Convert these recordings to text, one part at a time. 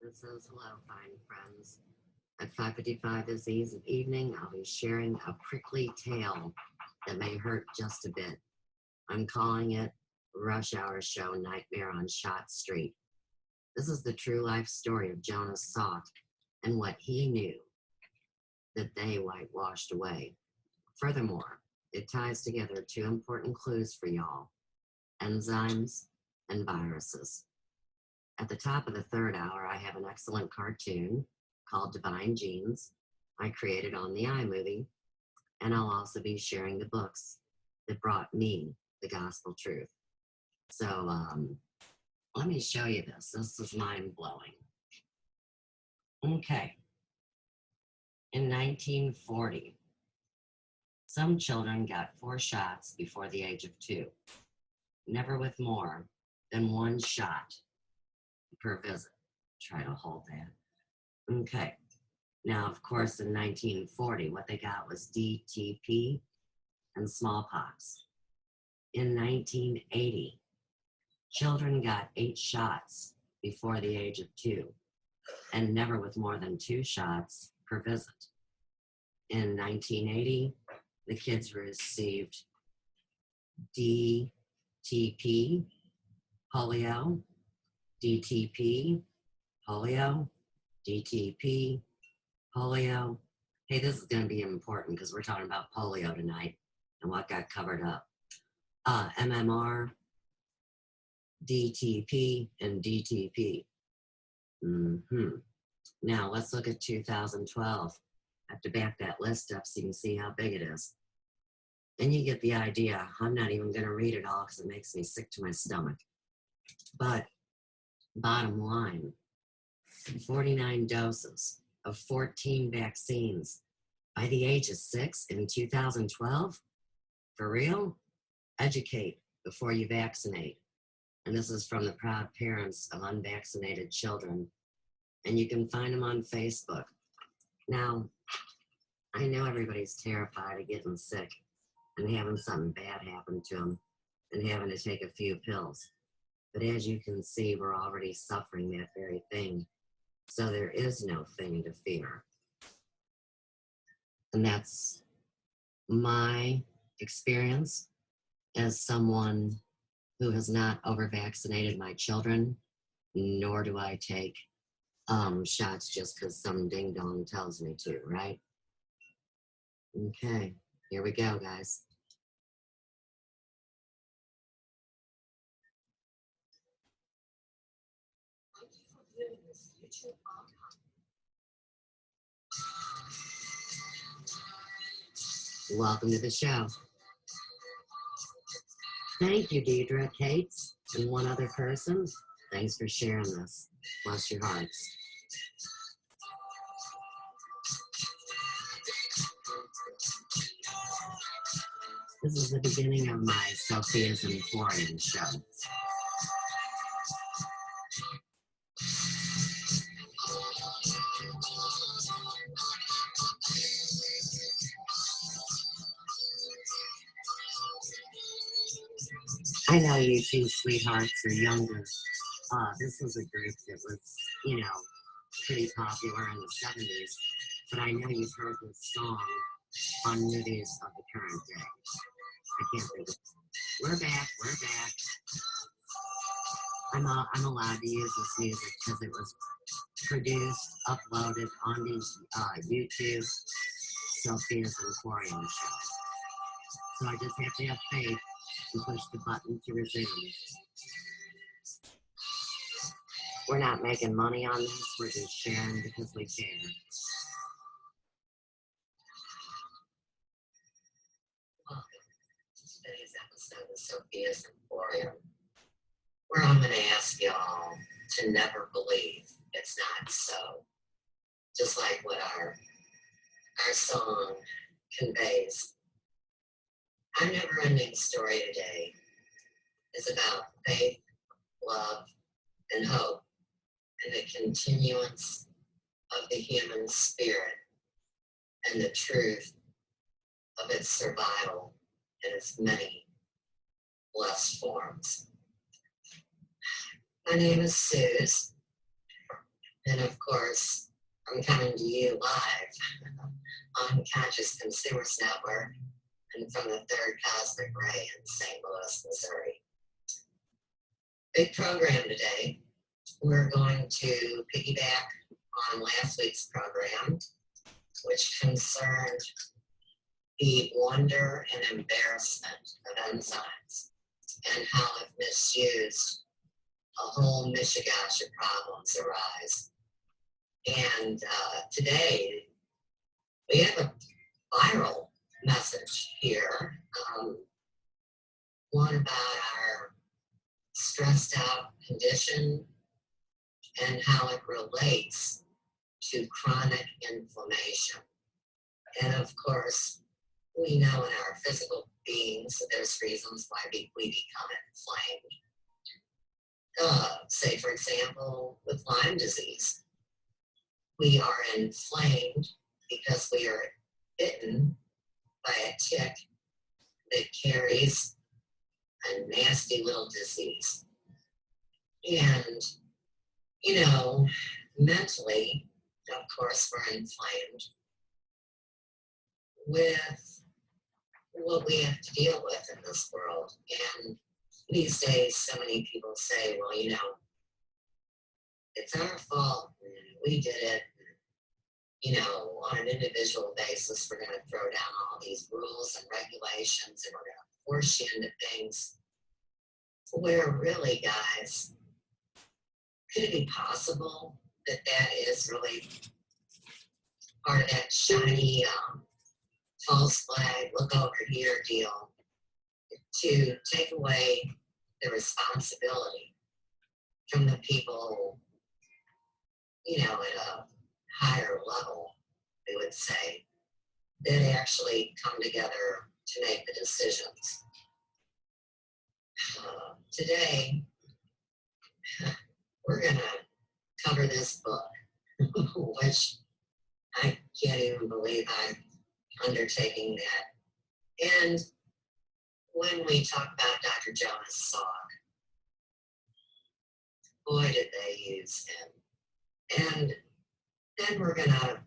This is hello, fine friends. At 5:55 this evening, I'll be sharing a prickly tale that may hurt just a bit. I'm calling it Rush Hour Show Nightmare on Shot Street. This is the true life story of Jonas Salk and what he knew that they whitewashed away. Furthermore, it ties together two important clues for y'all: enzymes and viruses. At the top of the third hour, I have an excellent cartoon called Divine Genes I created on the iMovie, and I'll also be sharing the books that brought me the gospel truth. So let me show you this. This is mind-blowing. Okay. In 1940, some children got 4 shots before the age of 2, never with more than 1 shot per visit. Try to hold that. Okay. Now, of course, in 1940, what they got was DTP and smallpox. In 1980, children got 8 shots before the age of 2, and never with more than 2 shots per visit. In 1980, the kids received DTP, polio, DTP, polio, DTP, polio. Hey, this is going to be important because we're talking about polio tonight and what got covered up. MMR, DTP, and DTP. Now, let's look at 2012. I have to back that list up so you can see how big it is. And you get the idea. I'm not even going to read it all because it makes me sick to my stomach. But bottom line, 49 doses of 14 vaccines by the age of 6 in 2012? For real? Educate before you vaccinate. And this is from the proud parents of unvaccinated children. And you can find them on Facebook. Now, I know everybody's terrified of getting sick and having something bad happen to them and having to take a few pills. But as you can see, we're already suffering that very thing. So there is no thing to fear. And that's my experience as someone who has not over-vaccinated my children, nor do I take shots just because some ding-dong tells me to, right? Okay, here we go, guys. Welcome to the show. Thank you, Deidre, Kates, and one other person. Thanks for sharing this. Bless your hearts. This is the beginning of my Sophia's Emporium show. I know you two sweethearts are younger. This was a group that was, pretty popular in the 70s, but I know you've heard this song on movies of the current day. I can't think of it. We're back. I'm allowed to use this music because it was produced, uploaded on the YouTube, Sophia's Emporium show. So I just have to have faith and push the button to resume. We're not making money on this, we're just sharing because we can. Welcome to today's episode of Sophia's Emporium, where I'm going to ask y'all to never believe it's not so. Just like what our song conveys. Our never-ending story today is about faith, love, and hope, and the continuance of the human spirit and the truth of its survival in its many blessed forms. My name is Suze, And of course, I'm coming to you live on Conscious Consumers Network and from the Third Cosmic Ray in St. Louis, Missouri. Big program today. We're going to piggyback on last week's program, which concerned the wonder and embarrassment of enzymes and how, if misused, a whole mishigash of problems arise. And today, we have a viral message here, one about our stressed out condition and how it relates to chronic inflammation. And of course, we know in our physical beings that there's reasons why we become inflamed. Say, for example, with Lyme disease, we are inflamed because we are bitten by a tick that carries a nasty little disease. And, you know, mentally, of course, we're inflamed with what we have to deal with in this world. And these days, so many people say, well, you know, it's our fault. We did it. You know, on an individual basis, we're going to throw down all these rules and regulations and we're going to force you into things where really, guys, could it be possible that that is really part of that shiny false flag, look over here deal, to take away the responsibility from the people, you know, at a higher level, we would say, that actually come together to make the decisions. Today, we're going to cover this book, which I can't even believe I'm undertaking that. And when we talk about Dr. Jonas Salk, boy, did they use him. And then we're going to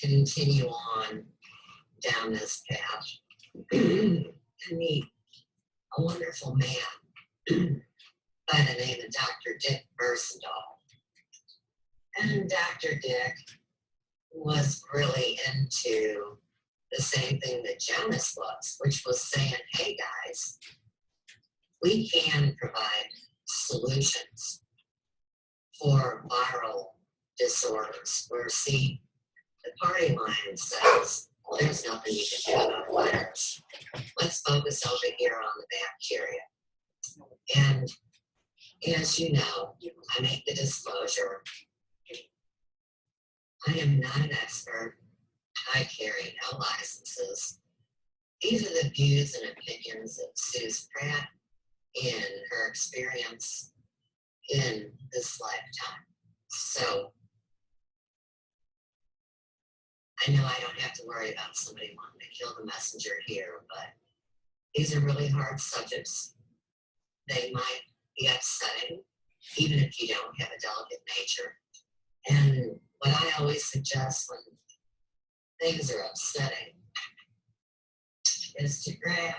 continue on down this path and meet a wonderful man by the name of Dr. Dick Versendaal. And Dr. Dick was really into the same thing that Jonas was, which was saying, hey guys, we can provide solutions for viral disorders. Where, see, the party line says, well, there's nothing you can do about virus. Let's focus over here on the bacteria. And as you know, I make the disclosure, I am not an expert. I carry no licenses. These are the views and opinions of Suze Pratt in her experience in this lifetime. So I know I don't have to worry about somebody wanting to kill the messenger here, but these are really hard subjects. They might be upsetting, even if you don't have a delicate nature. And what I always suggest when things are upsetting is to grab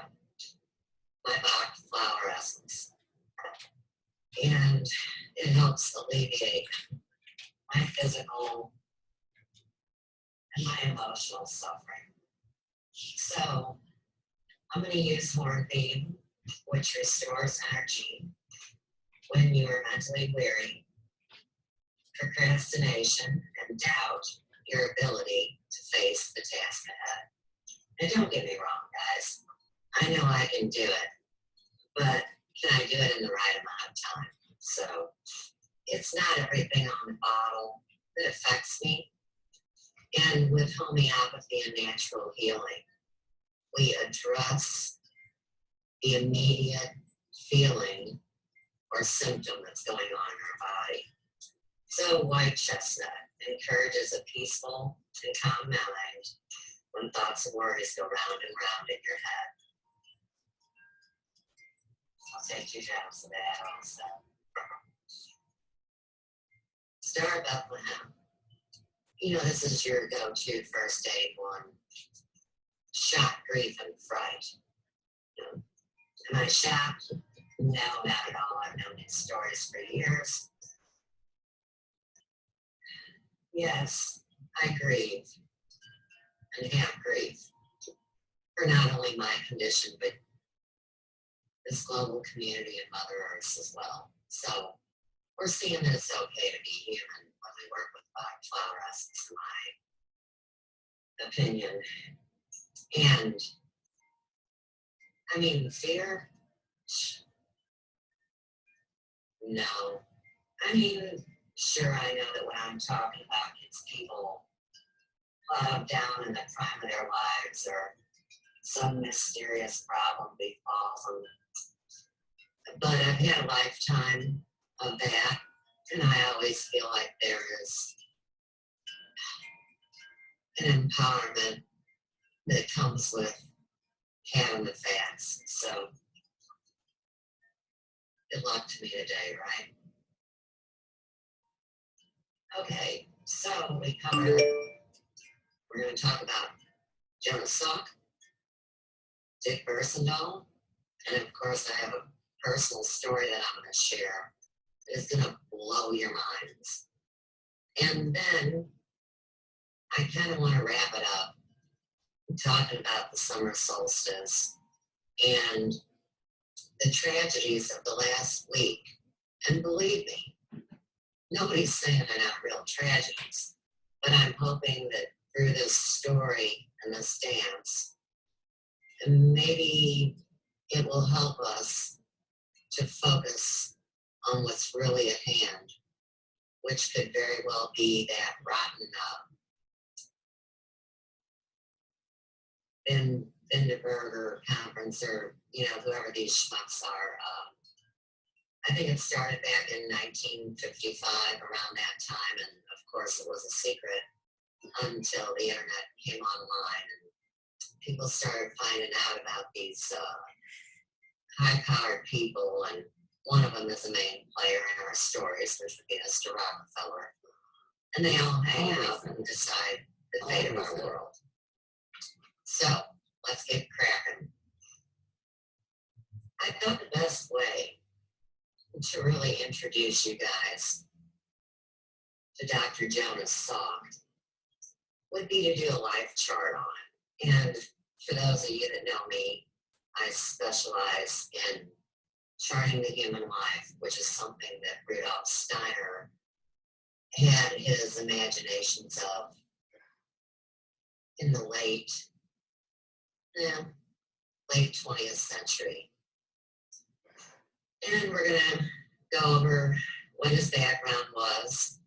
my Bach flower essence. And it helps alleviate my physical and my emotional suffering. So I'm going to use hornbeam, which restores energy when you are mentally weary, procrastination, and doubt your ability to face the task ahead. And don't get me wrong, guys. I know I can do it, but can I do it in the right amount of time? So it's not everything on the bottle that affects me. And with homeopathy and natural healing, we address the immediate feeling or symptom that's going on in our body. So white chestnut encourages a peaceful and calm mind when thoughts and worries go round and round in your head. I'll take 2 drops of that also. Star Bethlehem. You know, this is your go-to first aid one. Shock, grief, and fright. You know, am I shocked? No, not at all. I've known these stories for years. Yes, I grieve and have grief for not only my condition, but this global community and Mother Earth as well. So we're seeing that it's okay to be human when we work with flower essence, in my opinion. And I mean, fear? No. I mean, sure, I know that what I'm talking about gets people plowed down in the prime of their lives or some mysterious problem befalls them. But I've had a lifetime of that, and I always feel like there is an empowerment that comes with having the facts. So good luck to me today, right? Okay, so we're going to talk about Jonas Salk, Dick Versendaal, and of course I have a personal story that I'm going to share that is going to blow your minds. And then I kind of want to wrap it up talking about the summer solstice and the tragedies of the last week. And believe me, nobody's saying they're not real tragedies, but I'm hoping that through this story and this dance, maybe it will help us to focus on what's really at hand, which could very well be that rotten Binderberger conference, or, you know, whoever these schmucks are. I think it started back in 1955, around that time, and of course it was a secret until the internet came online and people started finding out about these high-powered people, and one of them is the main player in our stories, which would be Mr. Rockefeller. And they all hang out and decide the fate of our world. So, let's get cracking. I thought the best way to really introduce you guys to Dr. Jonas Salk would be to do a life chart on it. And for those of you that know me, I specialize in charting the human life, which is something that Rudolf Steiner had his imaginations of in the late 20th century. And we're going to go over what his background was,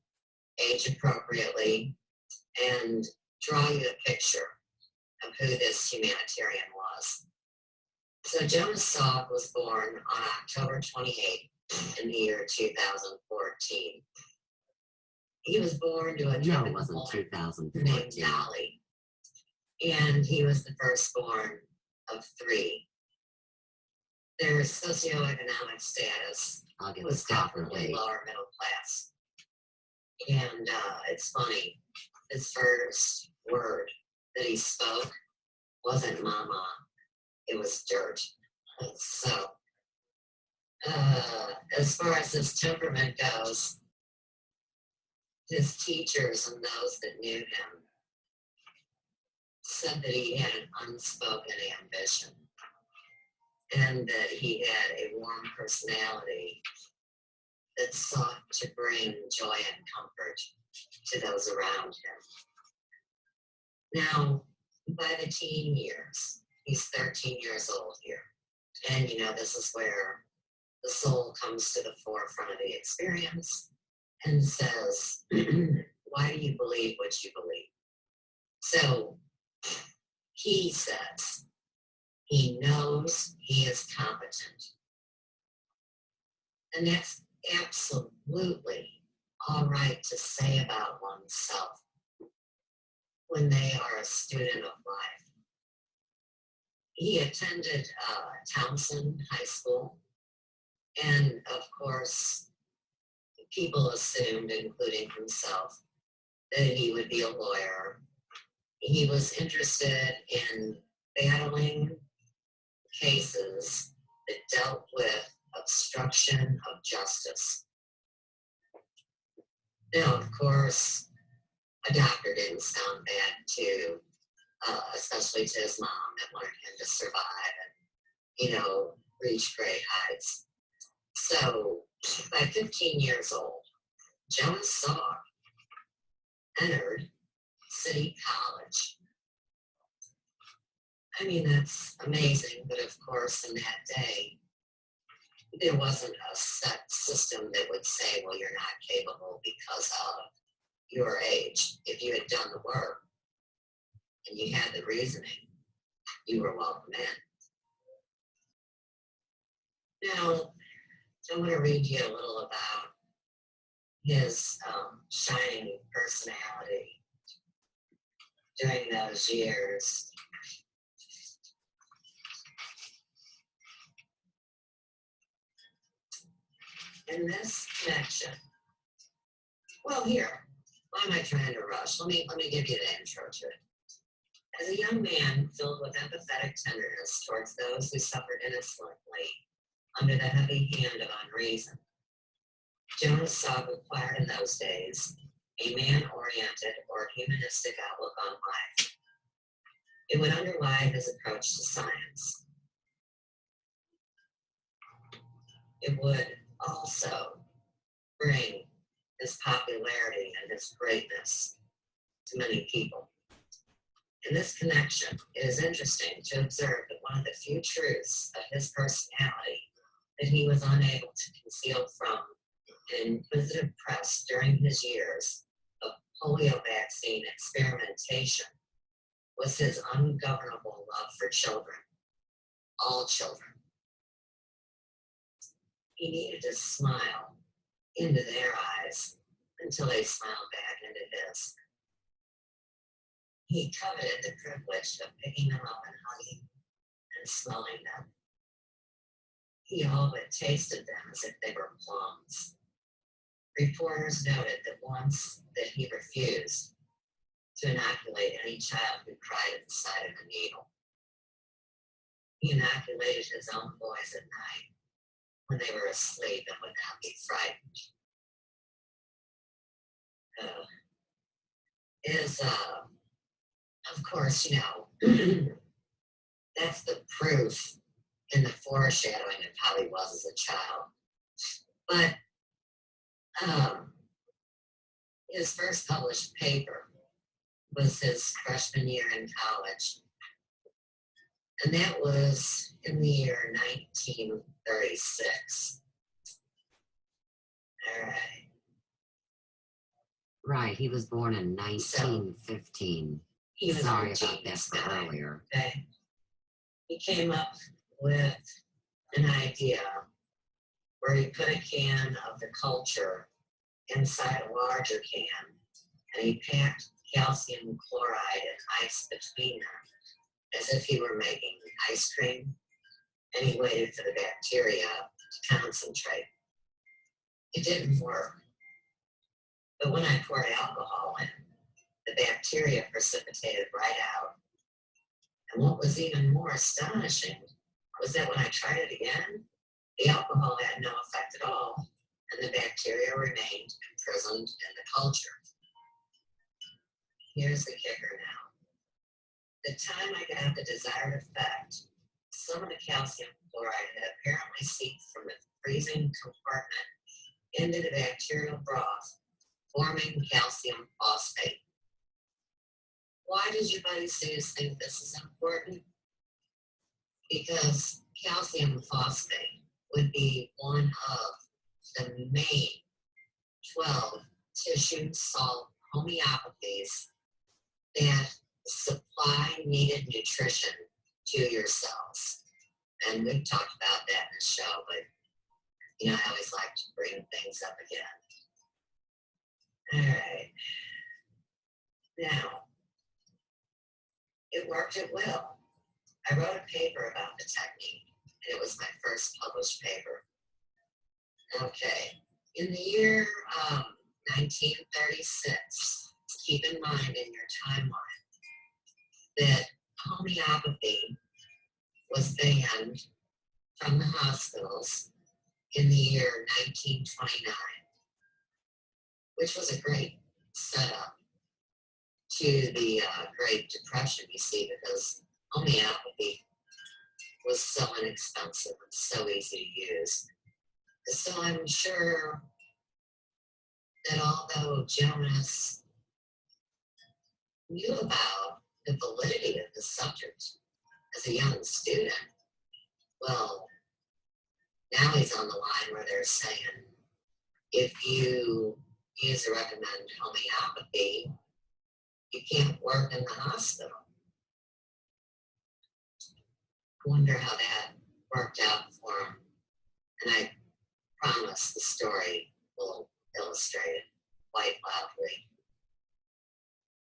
age appropriately, and draw you a picture of who this humanitarian was. So Jonas Salk was born on October 28th in the year 2014. He was born to a typical woman named Dolly, and he was the firstborn of three. Their socioeconomic status was definitely lower middle class. And it's funny, his first word that he spoke wasn't mama, it was dirt. So, as far as his temperament goes, his teachers and those that knew him said that he had an unspoken ambition and that he had a warm personality that sought to bring joy and comfort to those around him. Now, by the teen years, he's 13 years old here. And, you know, this is where the soul comes to the forefront of the experience and says, why do you believe what you believe? So he says he knows he is competent. And that's absolutely all right to say about oneself when they are a student of life. He attended Townsend High School, and of course, people assumed, including himself, that he would be a lawyer. He was interested in battling cases that dealt with obstruction of justice. Now, of course, a doctor didn't sound bad too, especially to his mom that wanted him to survive and, reach great heights. So by 15 years old, Jonas Salk entered City College. I mean, that's amazing, but of course, in that day, there wasn't a set system that would say, well, you're not capable because of your age. If you had done the work and you had the reasoning, you were welcome in. Now, I'm going to read you a little about his shining personality during those years. In this connection, well, here, why am I trying to rush? Let me give you the intro to it. As a young man filled with empathetic tenderness towards those who suffered innocently under the heavy hand of unreason, Jonas Salk acquired in those days a man-oriented or humanistic outlook on life. It would underlie his approach to science. It would also bring his popularity and his greatness to many people. In this connection, it is interesting to observe that one of the few truths of his personality that he was unable to conceal from an inquisitive press during his years of polio vaccine experimentation was his ungovernable love for children, all children. He needed to smile into their eyes until they smiled back into his. He coveted the privilege of picking them up and hugging and smelling them. He all but tasted them as if they were plums. Reporters noted that once that he refused to inoculate any child who cried at the sight of a needle. He inoculated his own boys at night when they were asleep and would not be frightened. Of course, that's the proof in the foreshadowing of how he was as a child. But his first published paper was his freshman year in college. And that was in the year 1936. All right. Right, he was born in 1915. Sorry about that for earlier. Okay. He came up with an idea where he put a can of the culture inside a larger can, and he packed calcium chloride and ice between them as if he were making ice cream, and he waited for the bacteria to concentrate. It didn't work. But when I poured alcohol in, the bacteria precipitated right out. And what was even more astonishing was that when I tried it again, the alcohol had no effect at all, and the bacteria remained imprisoned in the culture. Here's the kicker now. The time I got the desired effect, some of the calcium chloride had apparently seeped from the freezing compartment into the bacterial broth, forming calcium phosphate. Why does your buddy Zeus think this is important? Because calcium phosphate would be one of the main 12 tissue salt homeopathies that supply needed nutrition to your cells. And we've talked about that in the show, but I always like to bring things up again. All right. Now, it worked at will. I wrote a paper about the technique, and it was my first published paper. Okay, In the year 1936, keep in mind in your timeline that homeopathy was banned from the hospitals in the year 1929, which was a great setup to the Great Depression, you see, because homeopathy was so inexpensive and so easy to use. So I'm sure that although Jonas knew about the validity of the subject as a young student, well, now he's on the line where they're saying, if you use or recommend homeopathy, you can't work in the hospital. I wonder how that worked out for him. And I promise the story will illustrate it quite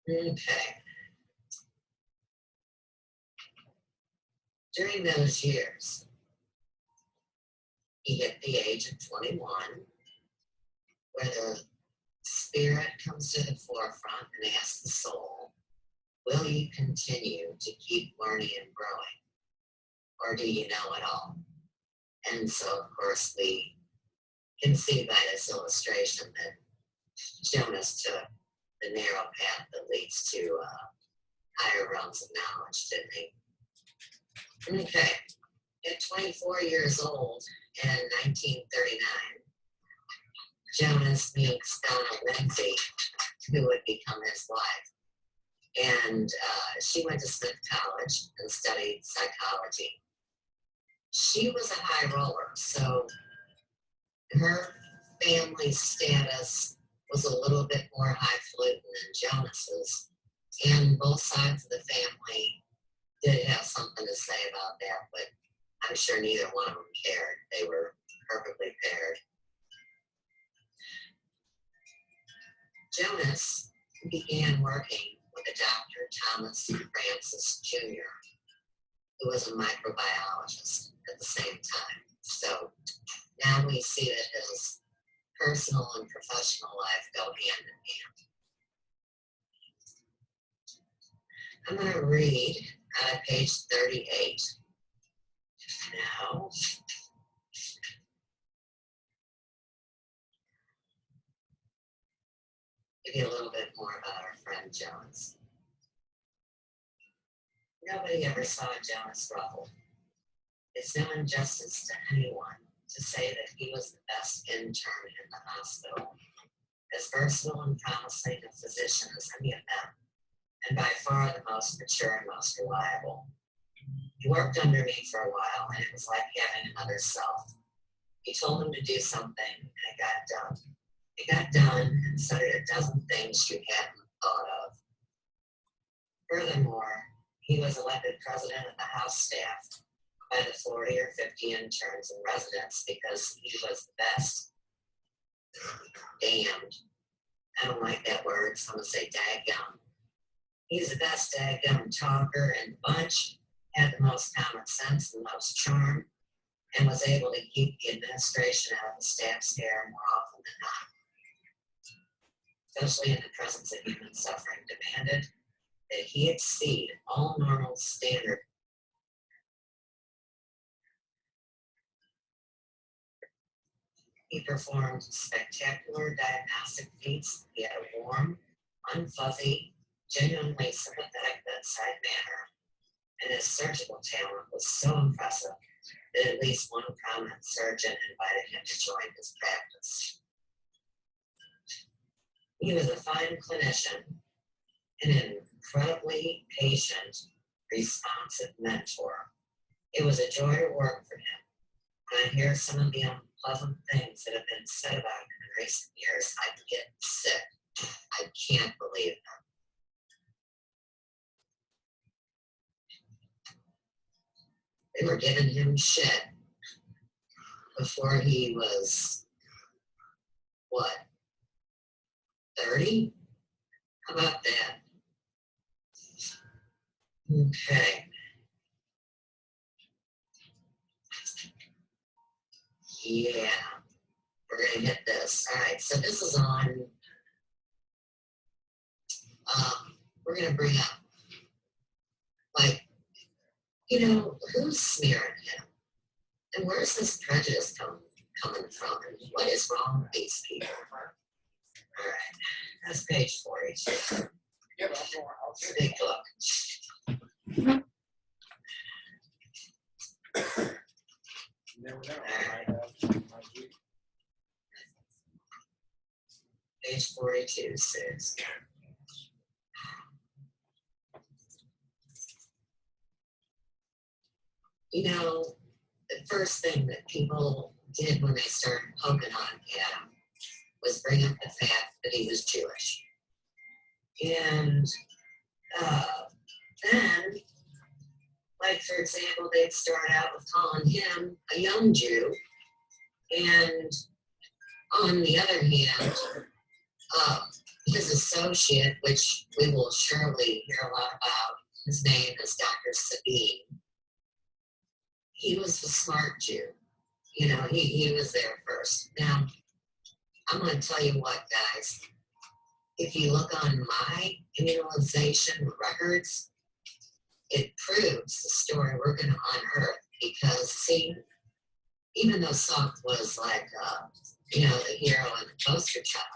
loudly. Okay. During those years, he hit the age of 21, where the spirit comes to the forefront and asks the soul, will you continue to keep learning and growing? Or do you know it all? And so, of course, we can see by this illustration that Jonas took the narrow path that leads to higher realms of knowledge, didn't he? Okay. At 24 years old in 1939, Jonas meets Donna Lindsay, who would become his wife. And she went to Smith College and studied psychology. She was a high roller, so her family status was a little bit more highfalutin than Jonas's. And both sides of the family did have something to say about that, but I'm sure neither one of them cared. They were perfectly paired. Jonas began working with a Dr. Thomas Francis Jr., who was a microbiologist at the same time. So now we see that his personal and professional life go hand in hand. I'm going to read out of page 38 now. Give you a little bit more about our friend Jonas. Nobody ever saw Jonas ruffled. It's no injustice to anyone to say that he was the best intern in the hospital, as versatile and promising a physician as any of them, and by far the most mature and most reliable. He worked under me for a while, and it was like having another self. He told him to do something, and it got done. It got done, and so did a dozen things you hadn't thought of. Furthermore, he was elected president of the House staff by the 40 or 50 interns and residents because he was the best. Damned. I don't like that word, so I'm going to say daggum. He's the best daggum talker in the bunch, had the most common sense, the most charm, and was able to keep the administration out of the staff's hair more often than not. Especially in the presence of human suffering, demanded that he exceed all normal standards. He performed spectacular diagnostic feats. He had a warm, unfuzzy, genuinely sympathetic bedside manner, and his surgical talent was so impressive that at least one prominent surgeon invited him to join his practice. He was a fine clinician, an incredibly patient, responsive mentor. It was a joy to work for him. When I hear some of the unpleasant things that have been said about him in recent years, I get sick. I can't believe them. They were giving him shit before he was, 30? How about that? Okay. Yeah. we're going to hit this. All right, so this is on, we're going to bring up, like, you know, who's smearing him? And where's this prejudice coming from? And what is wrong with these people? All right, that's page 42. It's a big book. Page 42 says, you know, the first thing that people did when they started poking on him was bring up the fact that he was Jewish. And then, like, for example, they'd start out with calling him a young Jew. And on the other hand, his associate, which we will surely hear a lot about, his name is Dr. Sabine. He was a smart Jew. You know, he was there first. Now, I'm going to tell you what, guys. If you look on my immunization records, it proves the story we're going to unearth. Because, see, even though Salk was like, you know, the hero and the poster child,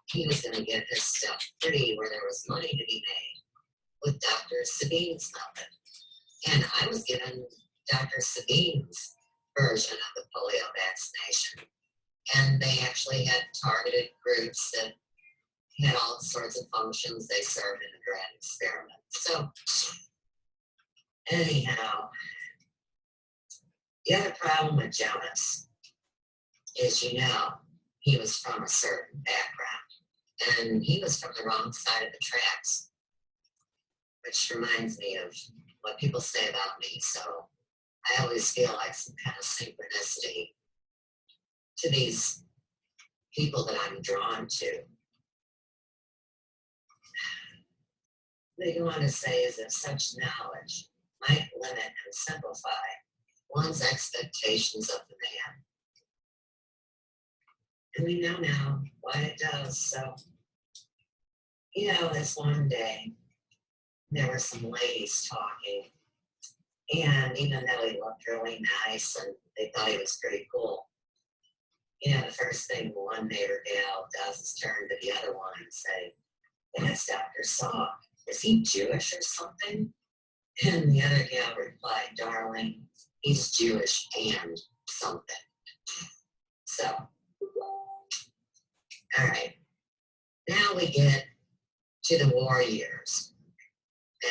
he was going to get his stuff free where there was money to be made with Dr. Sabine's method. And I was given Dr. Sabine's version of the polio vaccination. And they actually had targeted groups that had all sorts of functions they served in a grand experiment. So, anyhow, the other problem with Jonas is, you know, he was from a certain background. And he was from the wrong side of the tracks. Which reminds me of what people say about me. So I always feel like some kind of synchronicity to these people that I'm drawn to. What they go on to say is that such knowledge might limit and simplify one's expectations of the man. And we know now why it does. So, you know, this one day, there were some ladies talking, and even though he looked really nice and they thought he was pretty cool, you know, the first thing one neighbor gal does is turn to the other one and say, "That's Dr. Salk. Is he Jewish or something?" And the other gal replied, "Darling, he's Jewish and something." So, all right. Now we get to the war years.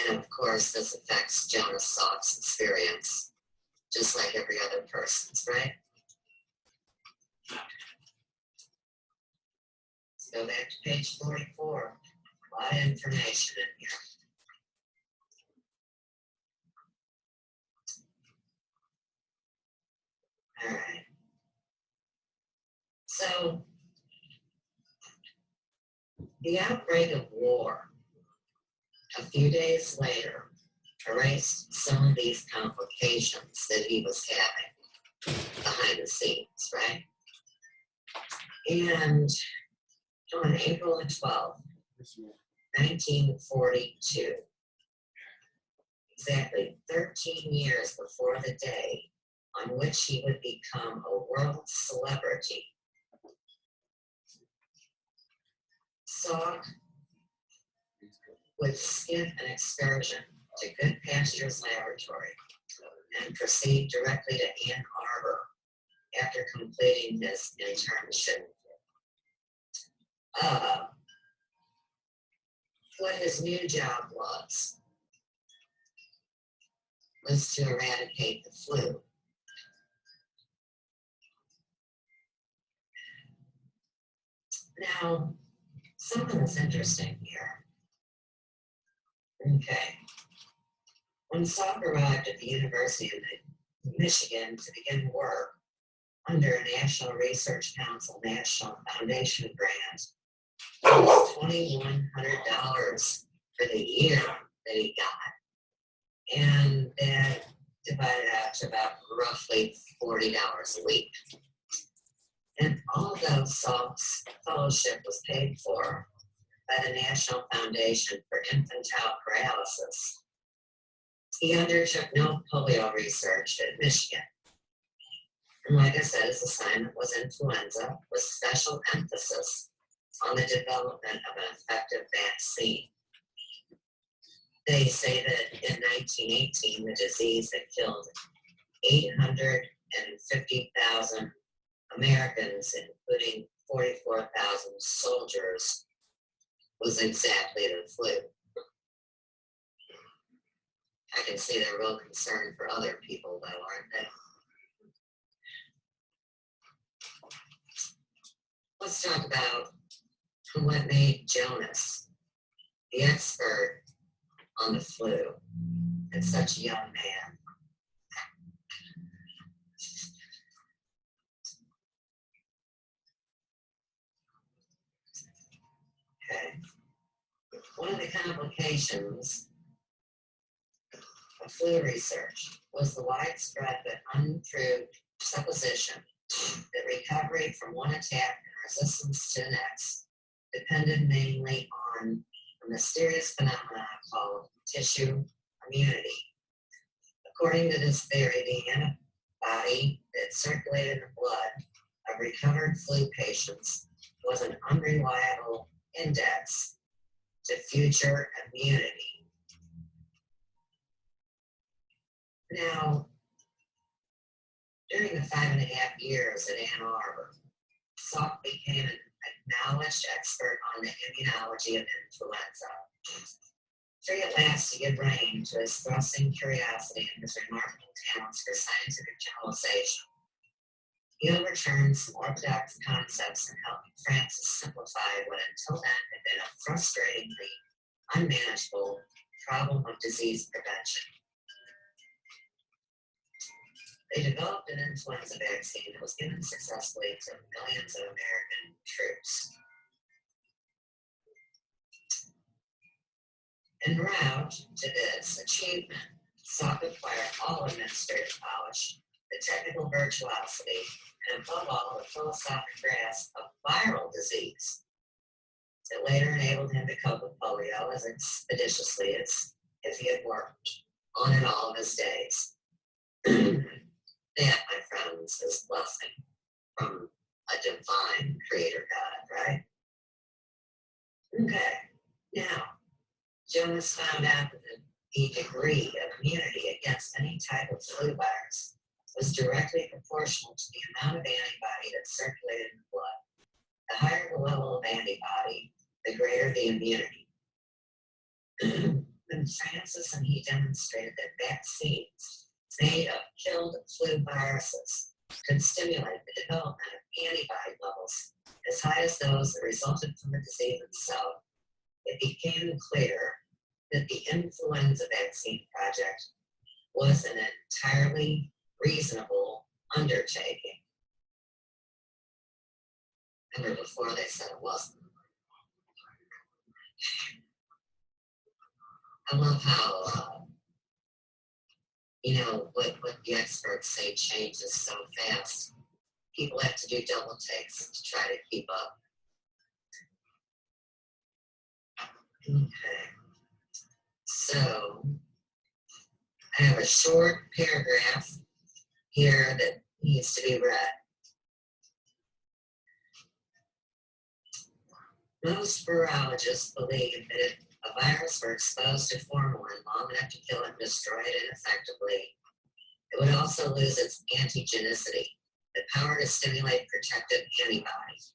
And of course, this affects Jonas Salk's experience, just like every other person's, right? Let's go back to page 44. A lot of information in here. All right. So, the outbreak of war a few days later erased some of these complications that he was having behind the scenes, right? And on April the 12th, 1942, exactly 13 years before the day on which he would become a world celebrity, Salk would skip an excursion to Good Pastures Laboratory and proceed directly to Ann Arbor after completing his internship. What his new job was to eradicate the flu. Now, something that's interesting here. Okay. When Salk arrived at the University of Michigan to begin work under a National Research Council National Foundation grant, it was $2,100 for the year that he got. And that divided out to about roughly $40 a week. And although Salk's fellowship was paid for by the National Foundation for Infantile Paralysis, he undertook no polio research at Michigan. And like I said, his assignment was influenza with special emphasis on the development of an effective vaccine. They say that in 1918, the disease that killed 850,000 Americans, including 44,000 soldiers, was exactly the flu. I can see they're real concerned for other people, though, aren't they? Let's talk about what made Jonas the expert on the flu at such a young man. Okay. One of the complications of flu research was the widespread but unproved supposition that recovery from one attack and resistance to the next depended mainly on a mysterious phenomenon called tissue immunity. According to this theory, the antibody that circulated in the blood of recovered flu patients was an unreliable index to future immunity. Now, during the 5.5 years at Ann Arbor, Salk became an acknowledged expert on the immunology of influenza. Free at last to give rein to his thrusting curiosity and his remarkable talents for scientific generalization, he overturned some orthodox concepts and helped Francis simplify what until then had been a frustratingly unmanageable problem of disease prevention. They developed an influenza vaccine that was given successfully to millions of American troops. En route to this achievement, Salk acquired all administrative polish, the technical virtuosity, and above all, the philosophic grasp of viral disease that later enabled him to cope with polio as expeditiously as if he had worked on it all of his days. That, my friends, is blessing from a divine creator God, right? Okay, now, Jonas found out that the degree of immunity against any type of flu virus was directly proportional to the amount of antibody that circulated in the blood. The higher the level of antibody, the greater the immunity. When Francis and he demonstrated that vaccines made of killed flu viruses could stimulate the development of antibody levels as high as those that resulted from the disease itself, it became clear that the influenza vaccine project was an entirely reasonable undertaking. Remember before they said it wasn't. I love how, what the experts say changes so fast. People have to do double takes to try to keep up. Okay. So, I have a short paragraph here that needs to be read. Most virologists believe that if a virus were exposed to formalin long enough to kill it and destroy it ineffectively, it would also lose its antigenicity, the power to stimulate protective antibodies.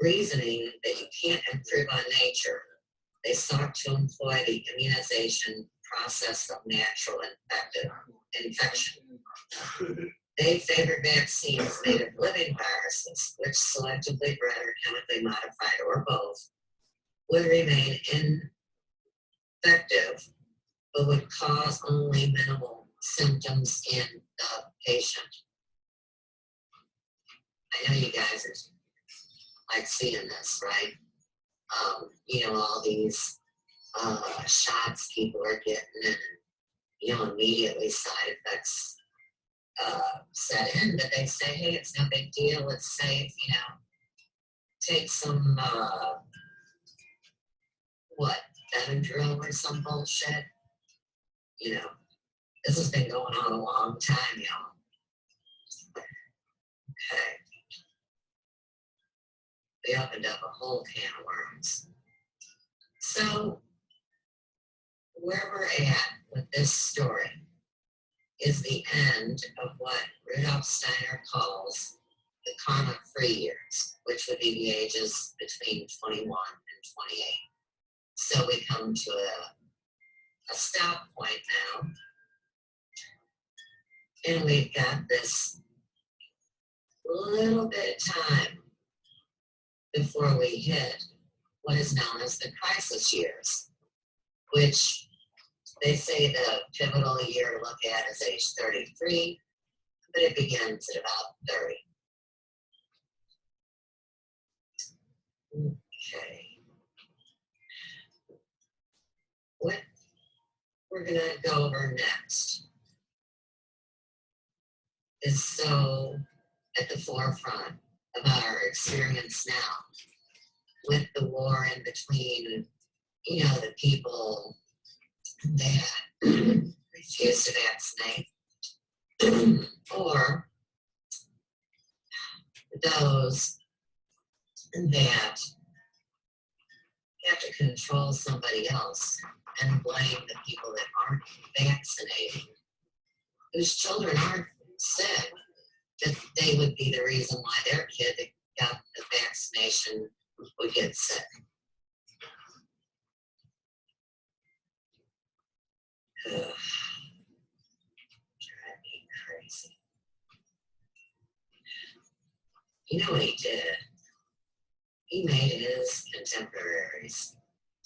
Reasoning that you can't improve on nature, they sought to employ the immunization process of natural infection. They favored vaccines made of living viruses, which selectively bred or chemically modified, or both, would remain infective, but would cause only minimal symptoms in the patient. I know you guys are like seeing this, right? All these shots people are getting, and immediately side effects set in, but they say, hey, it's no big deal. It's safe, you know. Take some, Benadryl or some bullshit. You know, this has been going on a long time, y'all. Okay. We opened up a whole can of worms. So, where we're at with this story is the end of what Rudolf Steiner calls the karma-free years, which would be the ages between 21 and 28. So we come to a stop point now, and we've got this little bit of time before we hit what is known as the crisis years, which they say the pivotal year to look at is age 33, but it begins at about 30. Okay. What we're going to go over next is so at the forefront of our experience now with the war in between, you know, the people that refuse to vaccinate or those that have to control somebody else and blame the people that aren't vaccinating, whose children aren't sick, that they would be the reason why their kid that got the vaccination would get sick. Ugh. Drive me crazy. You know what he did? He made his contemporaries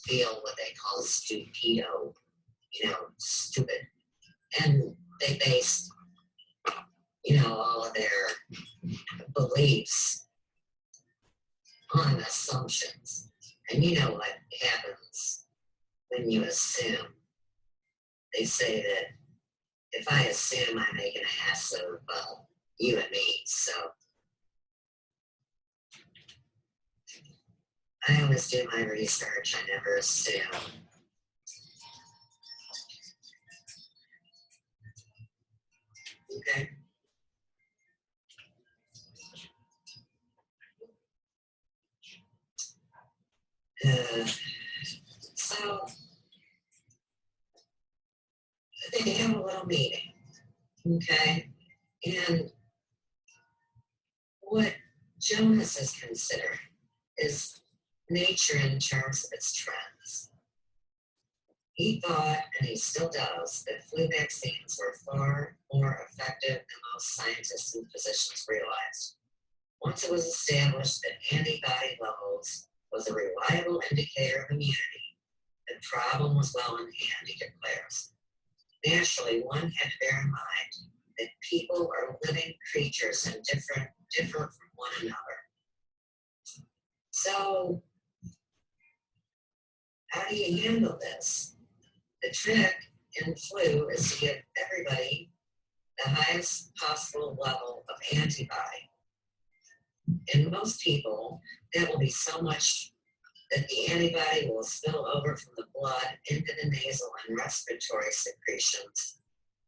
feel what they call stupido, you know, stupid. And they based, you know, all of their beliefs on assumptions. And you know what happens when you assume. They say that if I assume, I make an ass of you and me. So I always do my research. I never assume. Okay. So they have a little meeting, okay? And what Jonas is considering is nature in terms of its trends. He thought, and he still does, that flu vaccines were far more effective than most scientists and physicians realized. Once it was established that antibody levels was a reliable indicator of immunity, the problem was well in hand, he declares. Naturally, one had to bear in mind that people are living creatures and different from one another. So, how do you handle this? The trick in flu is to give everybody the highest possible level of antibody. In most people, that will be so much that the antibody will spill over from the blood into the nasal and respiratory secretions,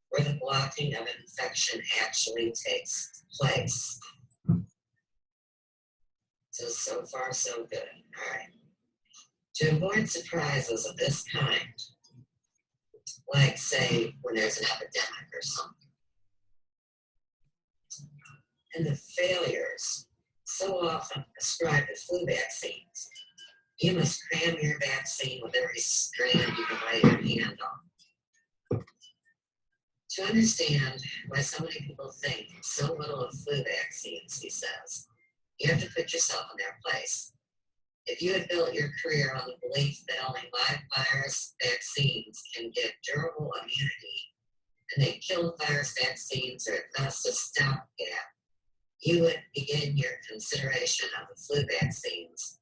where the blocking of infection actually takes place. So far, so good. All right. To avoid surprises of this kind, like, say, when there's an epidemic or something, and the failures so often ascribed to flu vaccines, you must cram your vaccine with every strand you can lay your hand on. To understand why so many people think so little of flu vaccines, he says, you have to put yourself in their place. If you had built your career on the belief that only live virus vaccines can give durable immunity, and they kill virus vaccines are at best a stopgap, you would begin your consideration of the flu vaccines,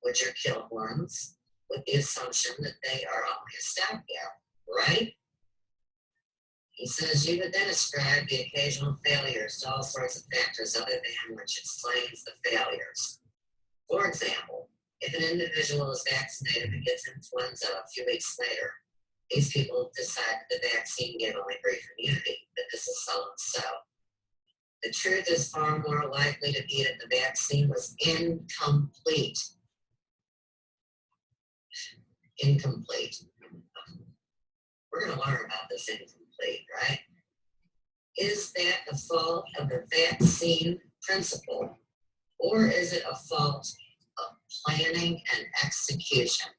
which are killed ones, with the assumption that they are only a stopgap, right? He says you would then ascribe the occasional failures to all sorts of factors other than which explains the failures. For example, if an individual is vaccinated and gets influenza a few weeks later, these people decide that the vaccine gave only brief immunity, but this is so and so. The truth is far more likely to be that the vaccine was incomplete. Incomplete. We're going to learn about this incomplete, right? Is that the fault of the vaccine principle, or is it a fault of planning and execution?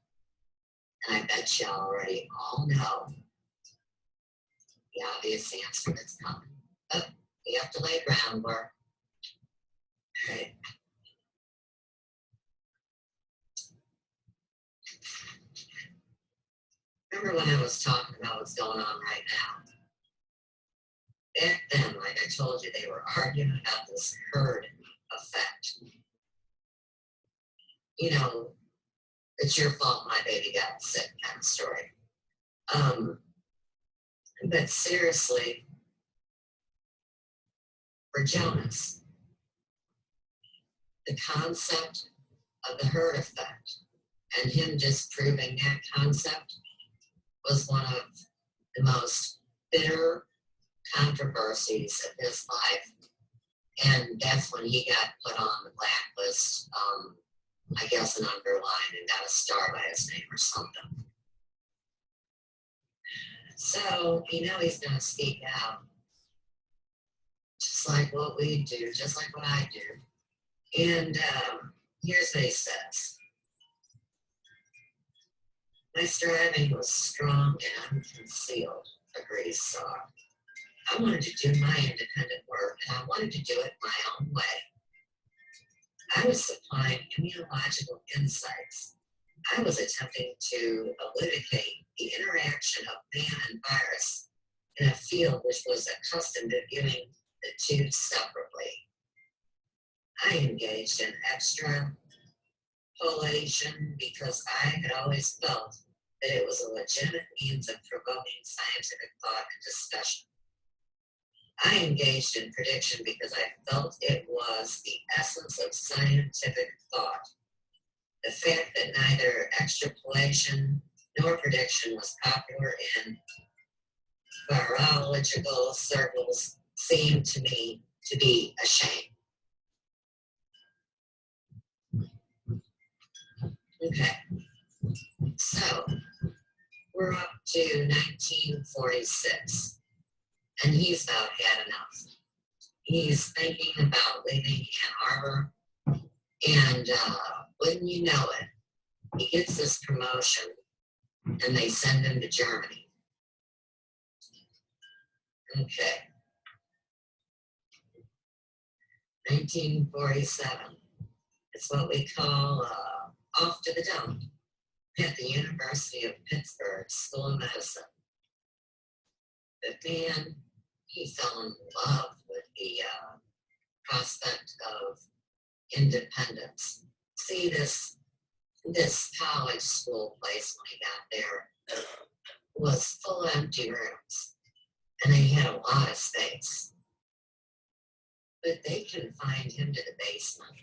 And I bet you already all know the obvious answer that's coming. But we have to lay groundwork. All right. Remember when I was talking about what's going on right now? Back then, like I told you, they were arguing about this herd effect. You know, it's your fault my baby got sick kind of story. But seriously, for Jonas, the concept of the herd effect and him disproving that concept was one of the most bitter controversies of his life. And that's when he got put on the blacklist, I guess an underline, and got a star by his name or something. So, you know he's going to speak out. Just like what we do, just like what I do. And here's what he says. My striving was strong and unconcealed, agrees Salk. I wanted to do my independent work, and I wanted to do it my own way. I was supplying immunological insights. I was attempting to elucidate the interaction of man and virus in a field which was accustomed to viewing the two separately. I engaged in extrapolation because I had always felt that it was a legitimate means of provoking scientific thought and discussion. I engaged in prediction because I felt it was the essence of scientific thought. The fact that neither extrapolation nor prediction was popular in virological circles seemed to me to be a shame. Okay, so we're up to 1946, and he's about had enough. He's thinking about leaving Ann Arbor, and wouldn't you know it, he gets this promotion, and they send him to Germany. Okay. 1947. It's what we call off to the dump at the University of Pittsburgh School of Medicine. But man, he fell in love with the prospect of independence. See, this college school place when he got there was full of empty rooms, and they had a lot of space. But they confined him to the basement.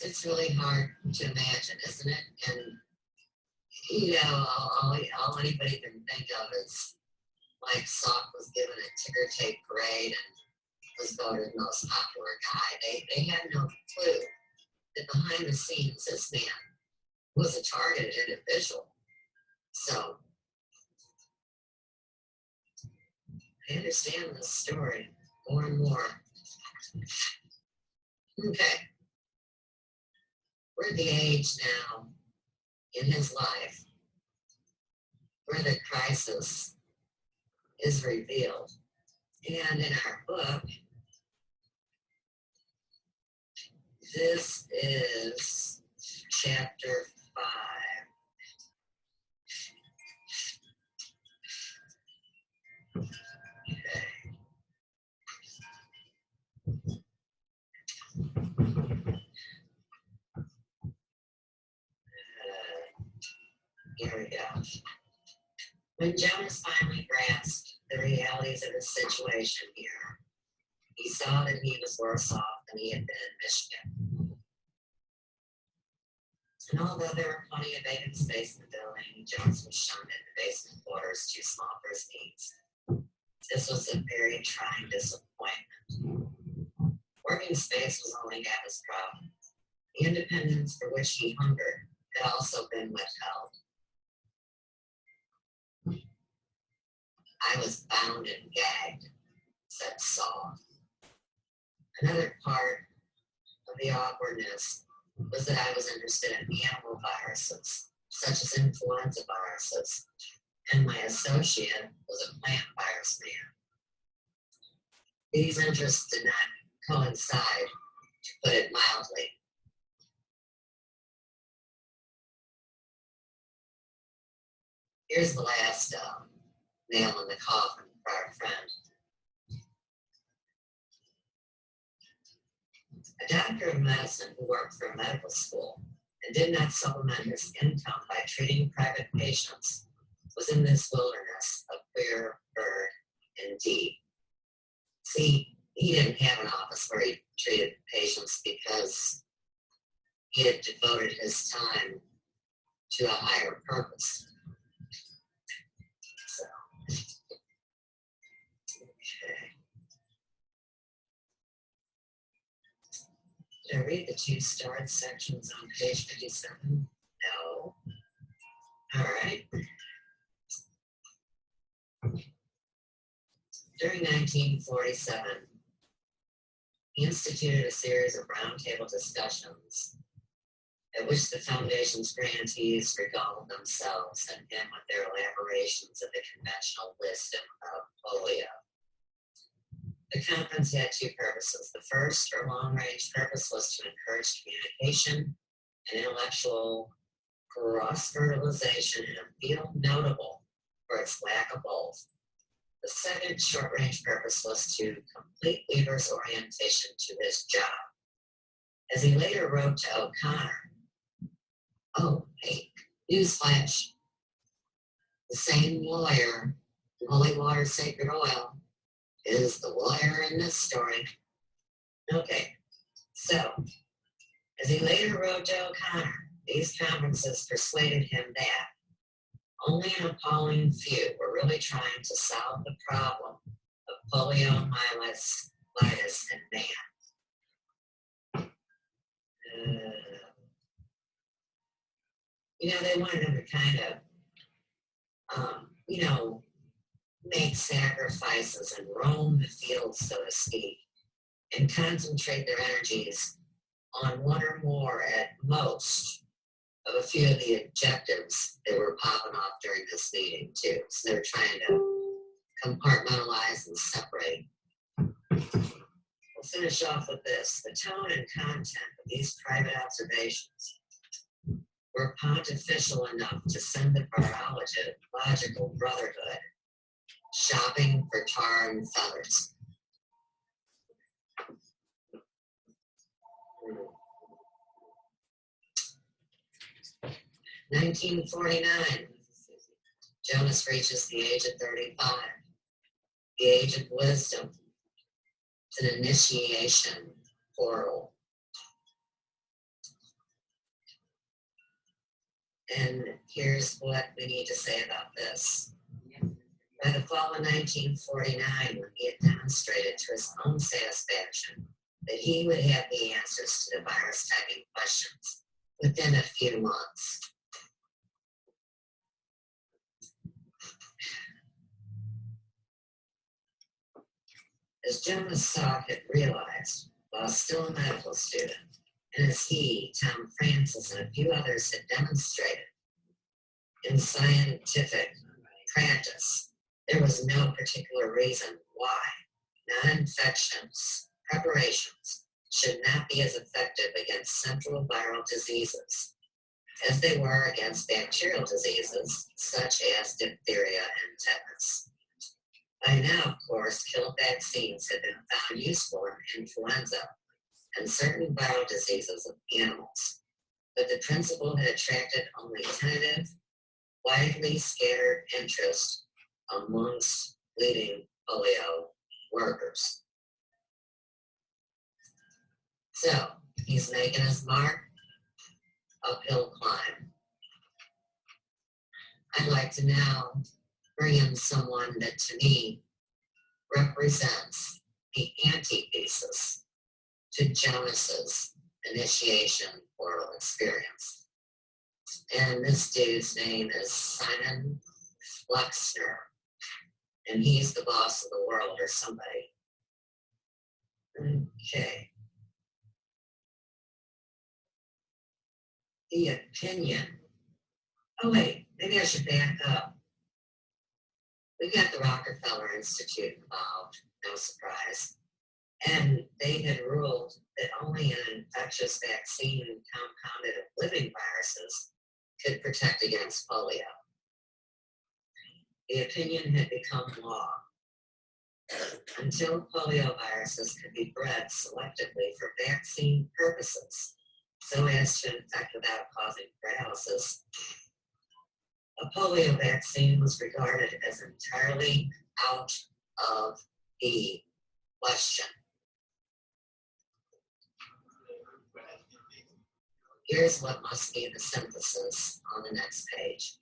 It's really hard to imagine, isn't it? And, you know, all anybody can think of is like Salk was given a ticker tape grade and was voted most popular guy. They had no clue that behind the scenes, this man was a targeted individual. So, I understand this story more and more. Okay. We're at the age now in his life where the crisis is revealed. And in our book, this is chapter 5. Okay. Here we go. When Jonas finally grasped the realities of his situation here, he saw that he was worse off than he had been in Michigan. And although there were plenty of vacant space in the building, Jonas was shunned into basement quarters too small for his needs. This was a very trying disappointment. Working space was only half his problem. The independence for which he hungered had also been withheld. I was bound and gagged, said Saul. Another part of the awkwardness was that I was interested in animal viruses, such as influenza viruses, and my associate was a plant virus man. These interests did not coincide, to put it mildly. Here's the last nail in the coffin for our friend. A doctor of medicine who worked for a medical school and did not supplement his income by treating private patients was in this wilderness of queer bird indeed. See, he didn't have an office where he treated patients because he had devoted his time to a higher purpose. So, okay. Did I read the two starred sections on page 57? No. All right. During 1947, he instituted a series of roundtable discussions at which the foundation's grantees regaled themselves and him with their elaborations of the conventional wisdom of polio. The conference had two purposes. The first, or long-range purpose, was to encourage communication and intellectual cross-fertilization in a field notable for its lack of both. The second, short-range purpose, was to complete Weaver's orientation to his job. As he later wrote to O'Connor, oh, hey, newsflash, the same lawyer, Holy Water Sacred Oil, is the lawyer in this story. Okay, so, as he later wrote to O'Connor, these conferences persuaded him that only an appalling few were really trying to solve the problem of poliomyelitis in man. They wanted him to kind of, make sacrifices and roam the field, so to speak, and concentrate their energies on one or more at most of a few of the objectives that were popping off during this meeting, too. So they're trying to compartmentalize and separate. We'll finish off with this. The tone and content of these private observations were pontificial enough to send the biological brotherhood shopping for tar and feathers. 1949, Jonas reaches the age of 35, the age of wisdom. It's an initiation portal. And here's what we need to say about this. By the fall of 1949, when he had demonstrated to his own satisfaction that he would have the answers to the virus typing questions within a few months. As Jonas Salk had realized, while still a medical student, and as he, Tom Francis, and a few others had demonstrated in scientific practice, there was no particular reason why non-infectious preparations should not be as effective against central viral diseases as they were against bacterial diseases such as diphtheria and tetanus. By now, of course, killed vaccines had been found useful in influenza and certain viral diseases of animals, but the principle had attracted only tentative widely scattered interest amongst leading polio workers. So he's making his mark, uphill climb. I'd like to now bring in someone that to me represents the antithesis to Jonas's initiation oral experience. And this dude's name is Simon Flexner, and he's the boss of the world or somebody. Okay. The opinion. Oh wait, maybe I should back up. We got the Rockefeller Institute involved, no surprise. And they had ruled that only an infectious vaccine compounded of living viruses could protect against polio. The opinion had become law. Until polio viruses could be bred selectively for vaccine purposes, so as to infect without causing paralysis, a polio vaccine was regarded as entirely out of the question. Here's what must be the synthesis on the next page.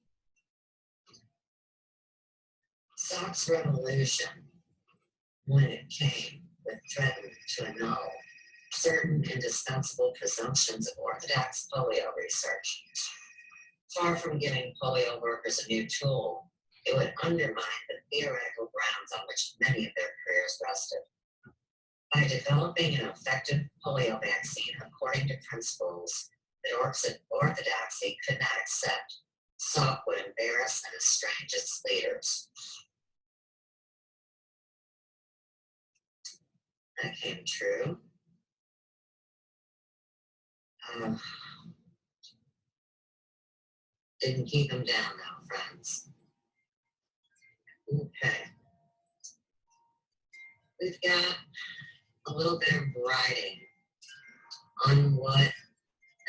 Salk's revolution, when it came, with threatened to annul certain indispensable presumptions of orthodox polio research. Far from giving polio workers a new tool, it would undermine the theoretical grounds on which many of their careers rested. By developing an effective polio vaccine according to principles that orthodoxy could not accept, Salk would embarrass and estrange its leaders. That came true. Didn't keep him down though, friends. Okay. We've got a little bit of writing on what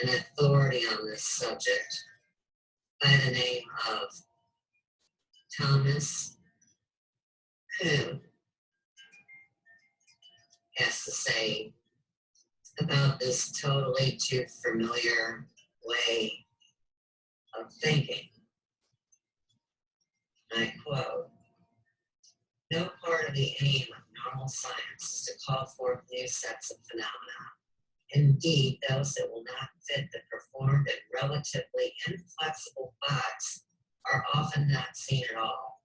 an authority on this subject by the name of Thomas Kuhn has to say about this totally too familiar way of thinking. I quote, "No part of the aim of normal science is to call forth new sets of phenomena. Indeed, those that will not fit the performed and relatively inflexible box are often not seen at all.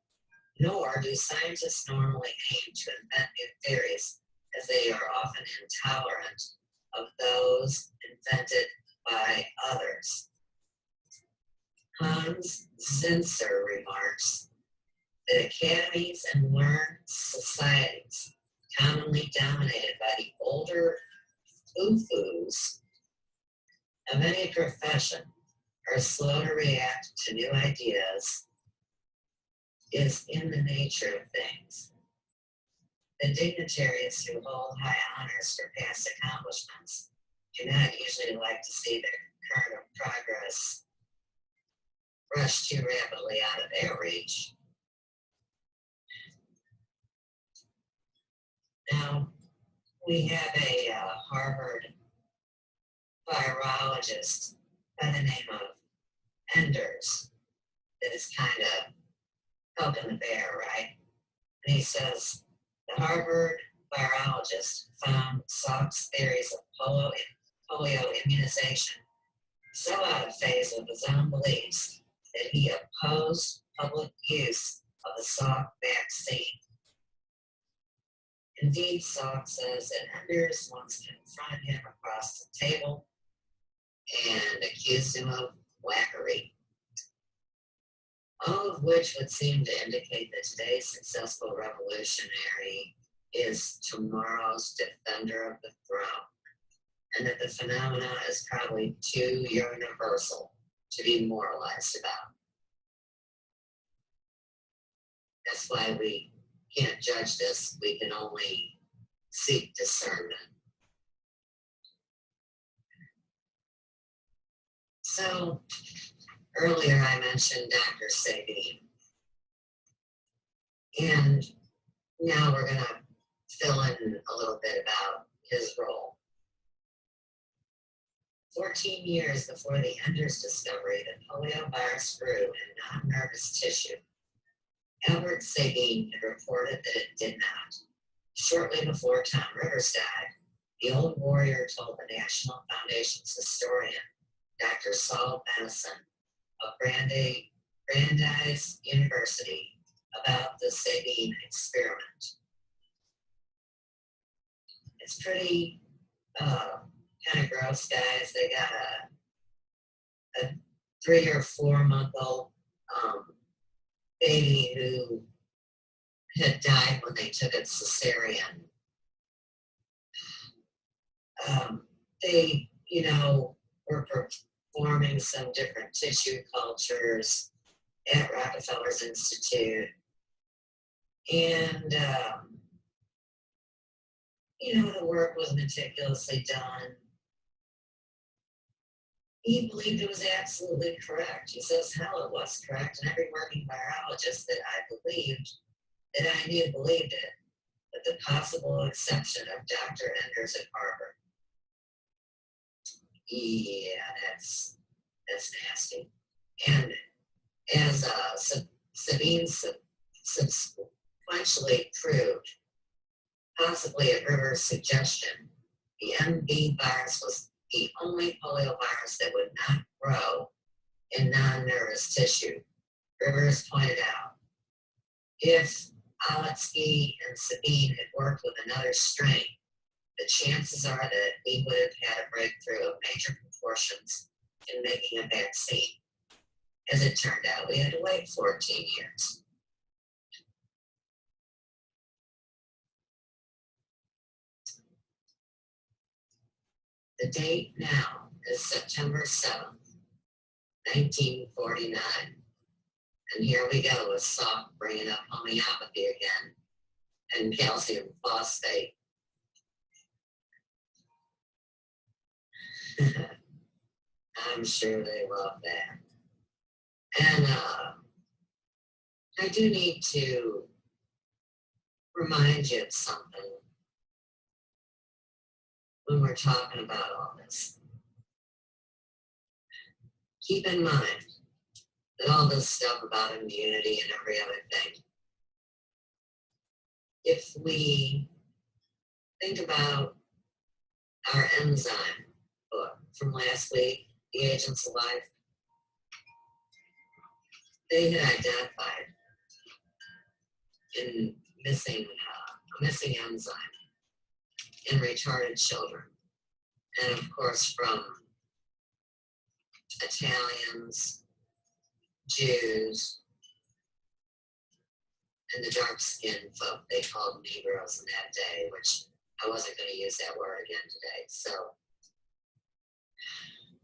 Nor do scientists normally aim to invent new theories, as they are often intolerant of those invented by others." Hans Zinser remarks that academies and learned societies, commonly dominated by the older foo-foos of any profession, are slow to react to new ideas, is in the nature of things. The dignitaries who hold high honors for past accomplishments do not usually like to see their current progress rush too rapidly out of their reach. Now, we have a Harvard virologist by the name of Enders that is kind of poking the bear, right? And he says, the Harvard virologist found Salk's theories of polio immunization so out of phase with his own beliefs that he opposed public use of the Salk vaccine. Indeed, Salk says that Enders once confronted him across the table and accused him of whackery. All of which would seem to indicate that today's successful revolutionary is tomorrow's defender of the throne, and that the phenomena is probably too universal to be moralized about. That's why we can't judge this. We can only seek discernment. So Earlier I mentioned Dr. Sabine, and now we're going to fill in a little bit about his role. 14 years before the Enders discovery that polio virus grew in non-nervous tissue, Albert Sabine had reported that it did not. Shortly before Tom Rivers died, the old warrior told the National Foundation's historian, Dr. Saul Benison of Brandeis University, about the Sabine experiment. It's pretty kind of gross, guys. They got a 3 or 4 month old baby who had died when they took it cesarean. They, were performing some different tissue cultures at Rockefeller's Institute. And, the work was meticulously done. He believed it was absolutely correct. He says, hell, it was correct. And every working virologist that I believed, that I knew believed it, with the possible exception of Dr. Enders at Harvard. Yeah, that's nasty. And as Sabine subsequently proved, possibly at Rivers' suggestion, the MB virus was the only polio virus that would not grow in non-nervous tissue. Rivers pointed out, if Aletsky and Sabine had worked with another strain, the chances are that we would have had a breakthrough of major proportions in making a vaccine. As it turned out, we had to wait 14 years. The date now is September 7th, 1949. And here we go with Salk bringing up homeopathy again and calcium phosphate. I'm sure they love that. And I do need to remind you of something when we're talking about all this. Keep in mind that all this stuff about immunity and every other thing, if we think about our enzyme book from last week, The Agents of Life, they had identified in missing enzyme in retarded children. And of course, from Italians, Jews, and the dark-skinned folk they called Negroes in that day, which I wasn't going to use that word again today. So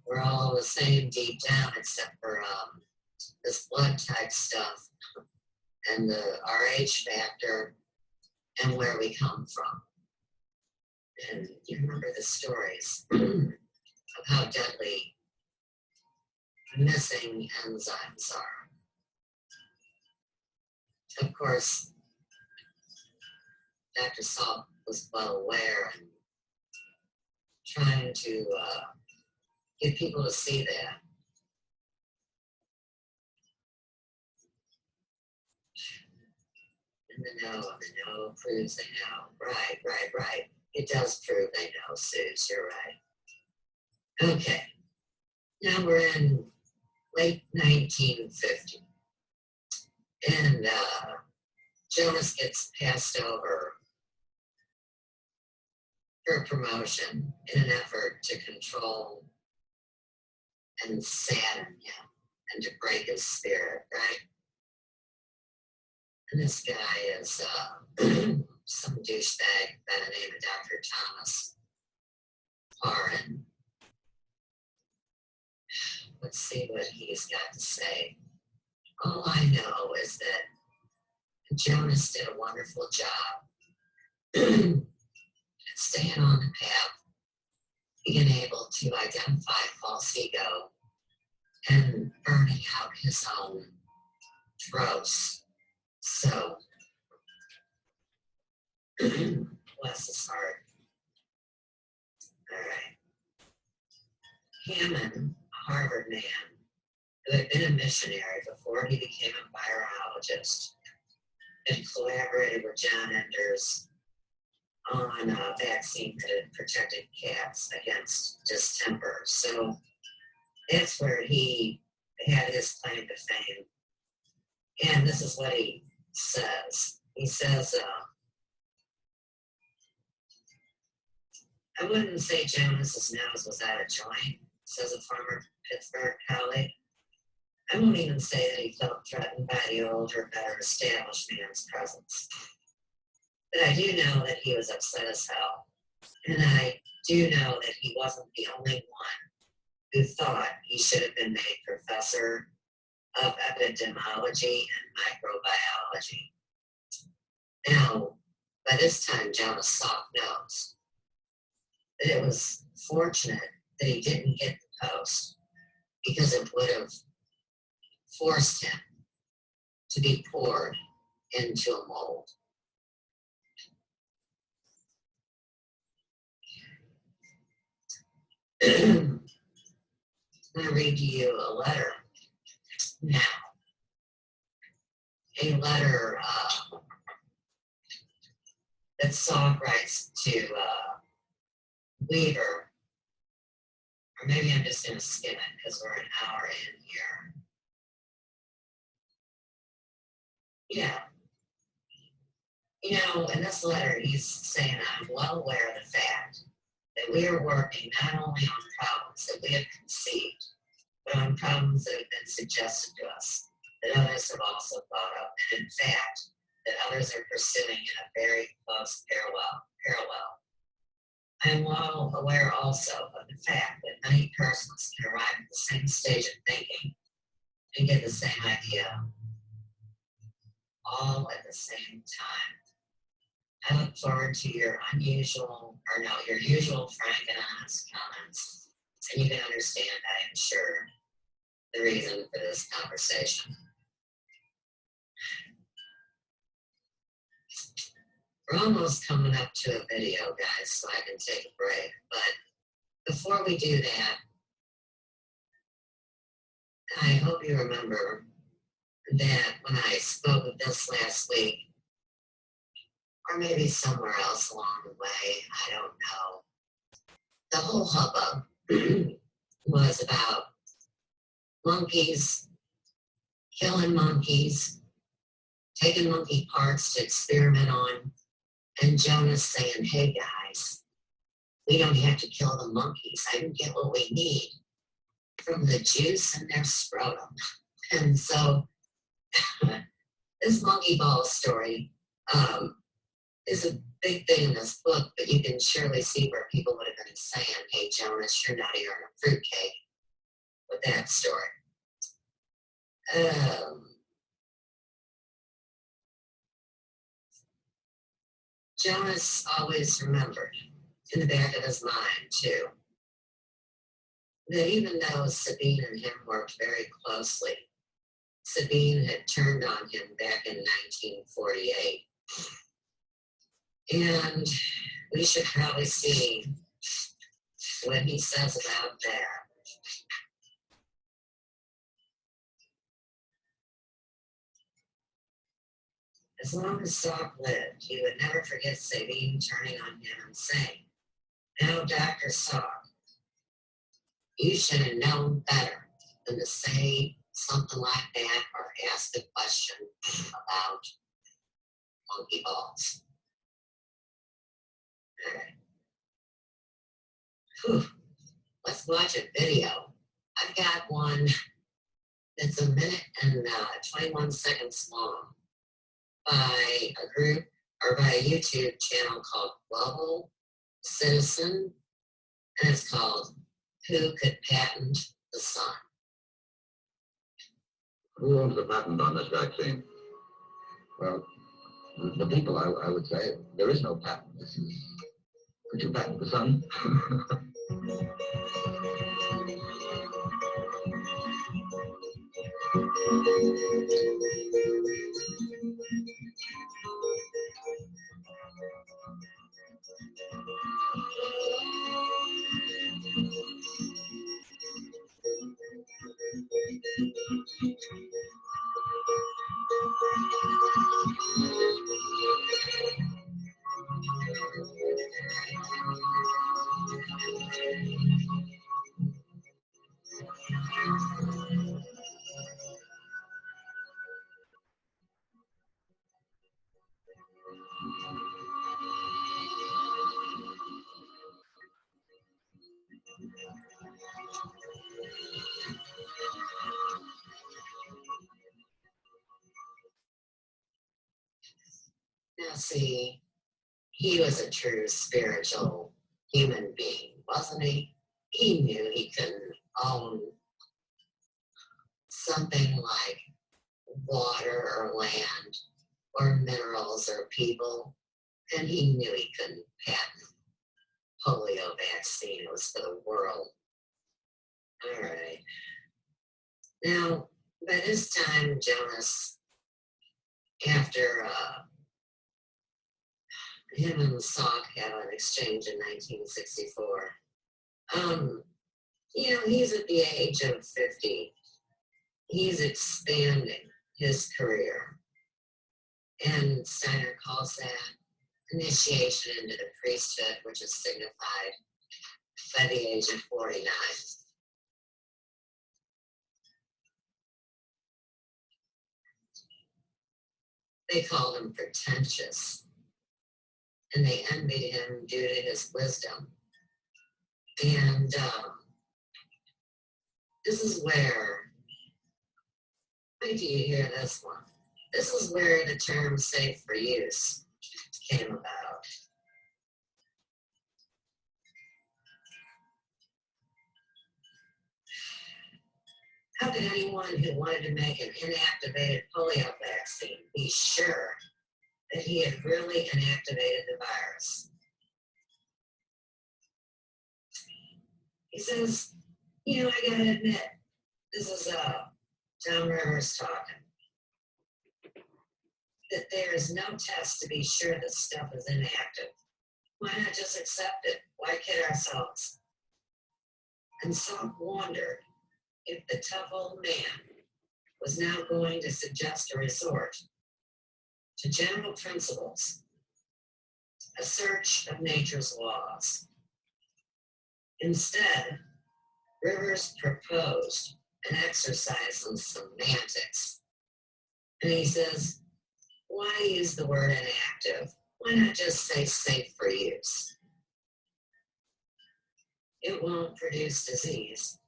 we're all the same deep down, except for this blood type stuff and the RH factor and where we come from. And you remember the stories of how deadly missing enzymes are. Of course, Dr. Salk was well aware and trying to get people to see that. And the no proves they know. Right. It does prove they know, Suze, you're right. Okay, now we're in late 1950. And Jonas gets passed over for promotion in an effort to control and sadden him and to break his spirit, right? And this guy is some douchebag by the name of Dr. Thomas Parran. Let's see what he's got to say. All I know is that Jonas did a wonderful job at staying on the path, being able to identify false ego and burning out his own throats. So, bless his heart. All right. Hammond, a Harvard man, who had been a missionary before he became a virologist, and collaborated with John Enders on a vaccine that had protected cats against distemper. So that's where he had his claim to fame. And this is what he says. He says, I wouldn't say Jonas's nose was out of joint, says a former Pittsburgh colleague. I won't even say that he felt threatened by the older, better established man's presence. But I do know that he was upset as hell. And I do know that he wasn't the only one who thought he should have been made professor of epidemiology and microbiology. Now, by this time, Jonas Salk knows that it was fortunate that he didn't get the post, because it would have forced him to be poured into a mold. I'm going to read to you a letter now. A letter that Salk writes to Weaver, or maybe I'm just going to skim it because we're an hour in here. Yeah. You know, in this letter, he's saying, I'm well aware of the fact that we are working not only on problems that we have conceived, but on problems that have been suggested to us, that others have also thought of, and in fact, that others are pursuing in a very close parallel. I am well aware also of the fact that many persons can arrive at the same stage of thinking and get the same idea, all at the same time. I look forward to your usual frank and honest comments, and you can understand, I am sure, the reason for this conversation. We're almost coming up to a video, guys, so I can take a break. But before we do that, I hope you remember that when I spoke of this last week, or maybe somewhere else along the way, I don't know, the whole hubbub was about monkeys, killing monkeys, taking monkey parts to experiment on, and Jonas saying, hey guys, we don't have to kill the monkeys. I can get what we need from the juice in their scrotum. And so this monkey ball story is a big thing in this book, but you can surely see where people would have been saying, hey Jonas, you're not eating a fruitcake with that story. Jonas always remembered, in the back of his mind too, that even though Sabine and him worked very closely, Sabine had turned on him back in 1948. And we should probably see what he says about that. As long as Salk lived, he would never forget Sabine turning on him and saying, now, Dr. Salk, you should have known better than to say something like that or ask a question about monkey balls. All right. Whew. Let's watch a video. I've got one that's a minute and 21 seconds long by a group or by a YouTube channel called Global Citizen, and it's called Who Could Patent the Sun? Who owns the patent on this vaccine? Well, the people, I would say. There is no patent. This is, could you patent the sun? Now see, he was a true spiritual human being, wasn't he? He knew he couldn't own something like water or land or minerals or people, and he knew he couldn't patent polio vaccine. It was for the world. All right. Now, by this time, Jonas, after him and Salk had an exchange in 1964, he's at the age of 50. He's expanding his career. And Steiner calls that initiation into the priesthood, which is signified by the age of 49. They called him pretentious, and they envied him due to his wisdom. And this is where, wait till you hear this one. This is where the term safe for use came about. How could anyone who wanted to make an inactivated polio vaccine be sure that he had really inactivated the virus? He says, I gotta admit, this is Tom Rivers talking, that there is no test to be sure that stuff is inactive. Why not just accept it? Why kid ourselves? And Salk wondered if the tough old man was now going to suggest a resort to general principles, a search of nature's laws. Instead, Rivers proposed an exercise in semantics. And he says, why use the word inactive? Why not just say safe for use? It won't produce disease.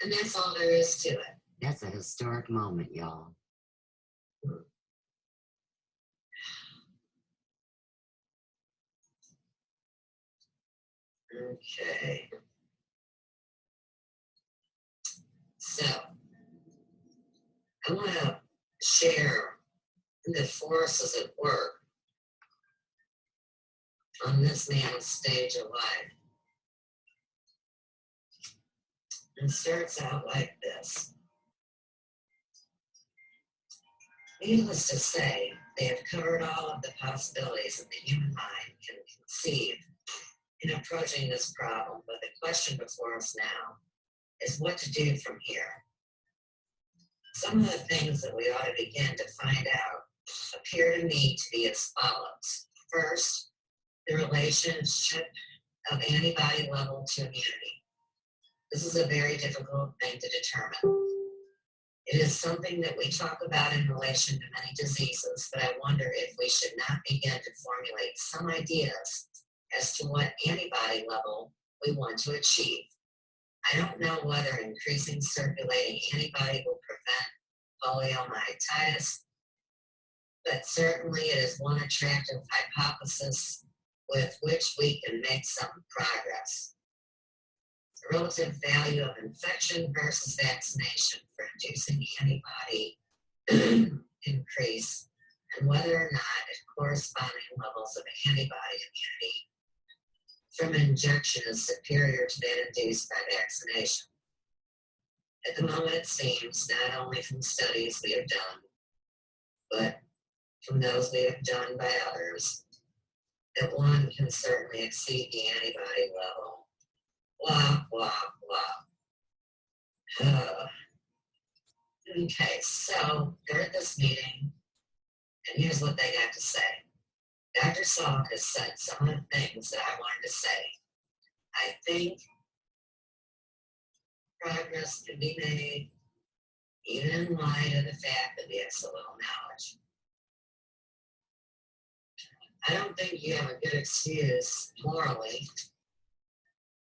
And that's all there is to it. That's a historic moment, y'all. Okay. So, I want to share the forces at work on this man's stage of life. It starts out like this. Needless to say, they have covered all of the possibilities that the human mind can conceive in approaching this problem, but the question before us now is what to do from here. Some of the things that we ought to begin to find out appear to me to be as follows. First, the relationship of antibody level to immunity. This is a very difficult thing to determine. It is something that we talk about in relation to many diseases, but I wonder if we should not begin to formulate some ideas as to what antibody level we want to achieve. I don't know whether increasing circulating antibody will prevent poliomyelitis, but certainly it is one attractive hypothesis with which we can make some progress. The relative value of infection versus vaccination for inducing antibody increase, and whether or not corresponding levels of antibody immunity from injection is superior to that induced by vaccination. At the moment, it seems, not only from studies we have done, but from those we have done by others, that one can certainly exceed the antibody level. Blah, blah, blah. Okay, so they're at this meeting, and here's what they got to say. Dr. Salk has said some of the things that I wanted to say. I think progress can be made even in light of the fact that we have so little knowledge. I don't think you have a good excuse morally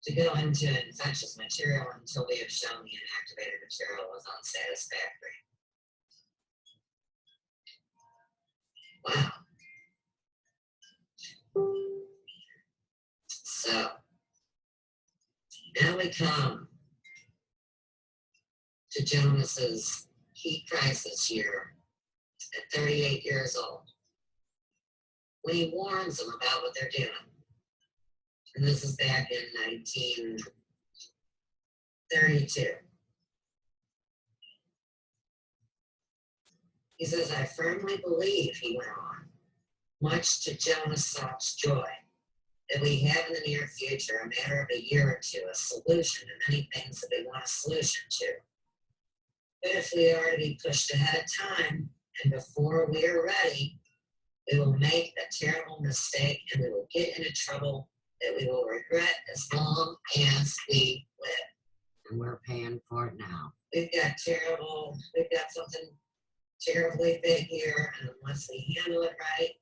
to go into infectious material until we have shown the inactivated material was unsatisfactory. Wow. So, now we come to Jonas's heat crisis year at 38 years old, when he warns them about what they're doing. And this is back in 1932. He says, I firmly believe, he went on, much to Jonas Salk's joy, that we have in the near future, a matter of a year or two, a solution to many things that we want a solution to. But if we are to be pushed ahead of time, and before we are ready, we will make a terrible mistake and we will get into trouble that we will regret as long as we live. And we're paying for it now. We've got something terribly big here, and unless we handle it right,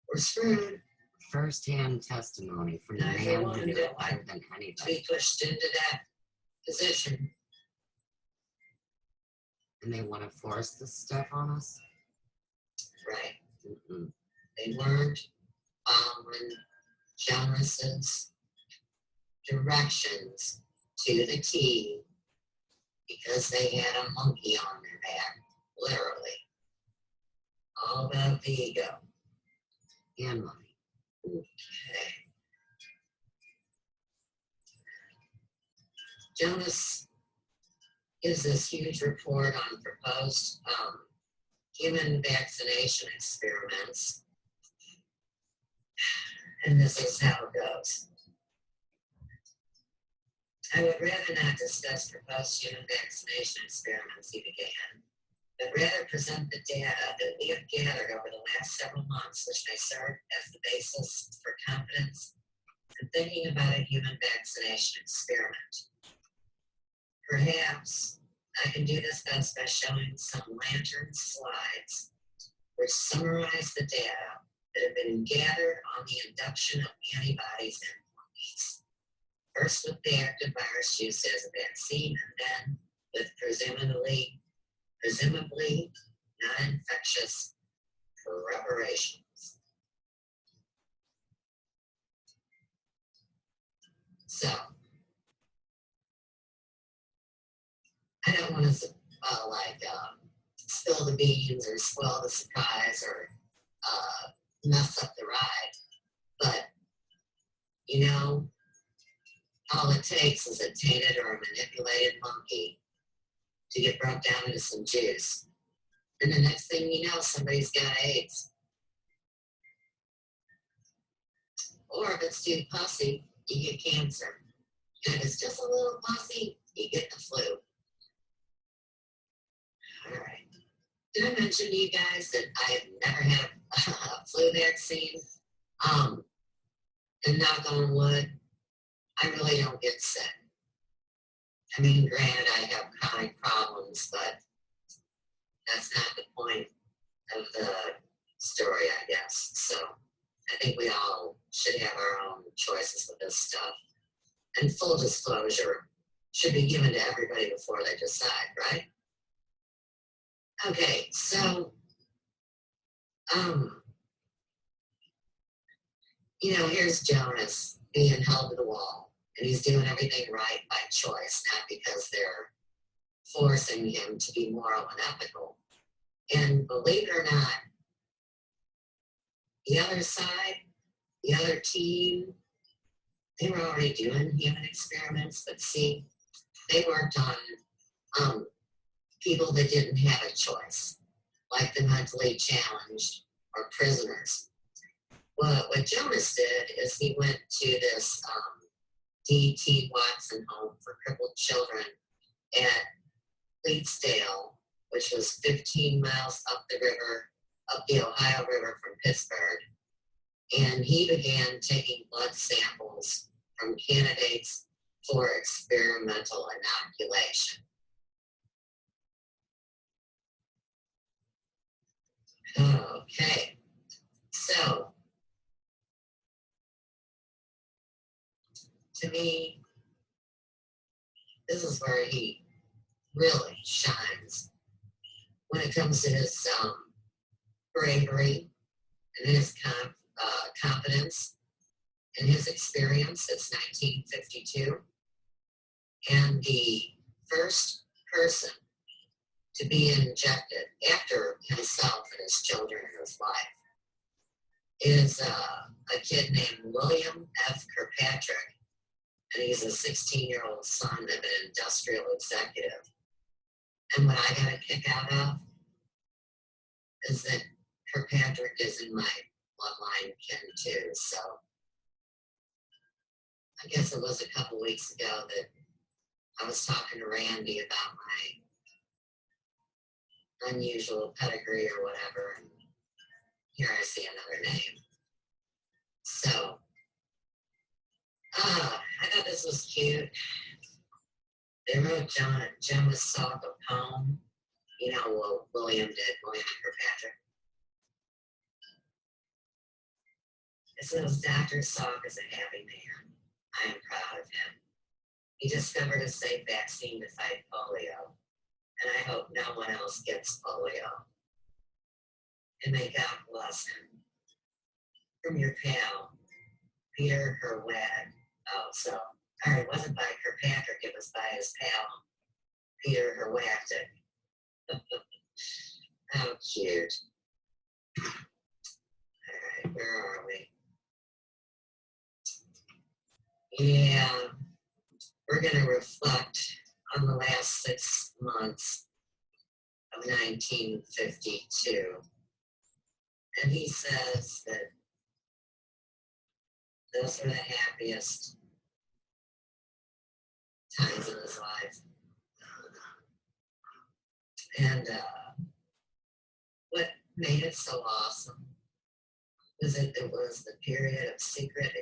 we're screwed. First-hand testimony from the And I man don't who knew want it better than to anybody. be pushed into that position. And they want to force this stuff on us? Right. Mm-mm. They weren't following Jonas's directions to the T because they had a monkey on their back, literally. All about the ego. And money. Okay. Jonas gives this huge report on proposed human vaccination experiments. And this is how it goes. I would rather not discuss proposed human vaccination experiments, he began, but rather present the data that we have gathered over the last several months, which may serve as the basis for confidence in thinking about a human vaccination experiment. Perhaps I can do this best by showing some lantern slides which summarize the data that have been gathered on the induction of antibodies in monkeys. First with the active virus used as a vaccine, and then with presumably non-infectious preparations. So, I don't want to spill the beans or spoil the surprise or mess up the ride, but all it takes is a tainted or a manipulated monkey to get broke down into some juice, and the next thing you know, somebody's got AIDS. Or if it's too pussy, you get cancer. And if it's just a little pussy, you get the flu. All right. Did I mention to you guys that I have never had a flu vaccine? And knock on wood, I really don't get sick. I mean, granted, I have chronic problems, but that's not the point of the story, I guess. So I think we all should have our own choices with this stuff. And full disclosure should be given to everybody before they decide, right? Okay, so, here's Jonas being held to the wall, and he's doing everything right by choice, not because they're forcing him to be moral and ethical. And believe it or not, the other side, the other team, they were already doing human experiments, but see, they worked on people that didn't have a choice, like the mentally challenged or prisoners. What Jonas did is he went to this D.T. Watson home for crippled children at Leedsdale, which was 15 miles up the Ohio River from Pittsburgh. And he began taking blood samples from candidates for experimental inoculation. Okay, so to me, this is where he really shines when it comes to his bravery and his confidence and his experience. It's 1952, and the first person to be injected after himself and his children and his wife is a kid named William F. Kirkpatrick, and he's a 16-year-old son of an industrial executive. And what I got a kick out of is that Kirkpatrick is in my bloodline kin too. So I guess it was a couple weeks ago that I was talking to Randy about my unusual pedigree or whatever, and here I see another name. So, I thought this was cute. They wrote Jonas Salk a poem. You know what William did, William Kirkpatrick. It says, Dr. Salk is a happy man. I am proud of him. He discovered a safe vaccine to fight polio, and I hope no one else gets polio. And may God bless him. From your pal, Peter Herwad. Oh, so, all right, it wasn't by Kirkpatrick, it was by his pal, Peter Herwad. How cute. All right, where are we? Yeah, we're going to reflect on the last 6 months of 1952. And he says that those were the happiest times in his life. And what made it so awesome was that it was the period of secret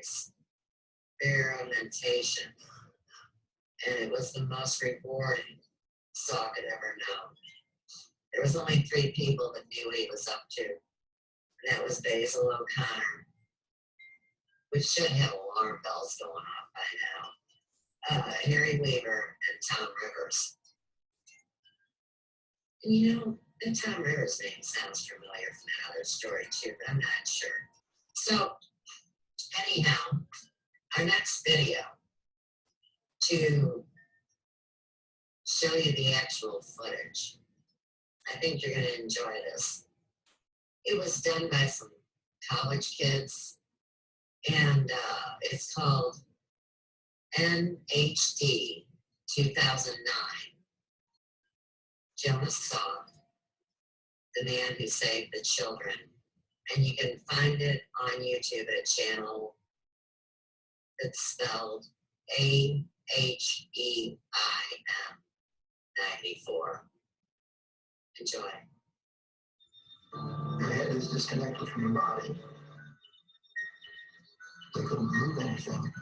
experimentation. And it was the most rewarding Salk had ever known. There was only 3 people that knew what he was up to. And that was Basil O'Connor, which should have alarm bells going off by now, Harry Weaver, and Tom Rivers. And you know, that Tom Rivers name sounds familiar from another story too, but I'm not sure. So, anyhow, our next video to show you the actual footage. I think you're going to enjoy this. It was done by some college kids, and it's called NHD 2009. Jonas Salk, the man who saved the children. And you can find it on YouTube at channel that's spelled AHEIM 94. Enjoy. Your head is disconnected from your body. They couldn't move anything.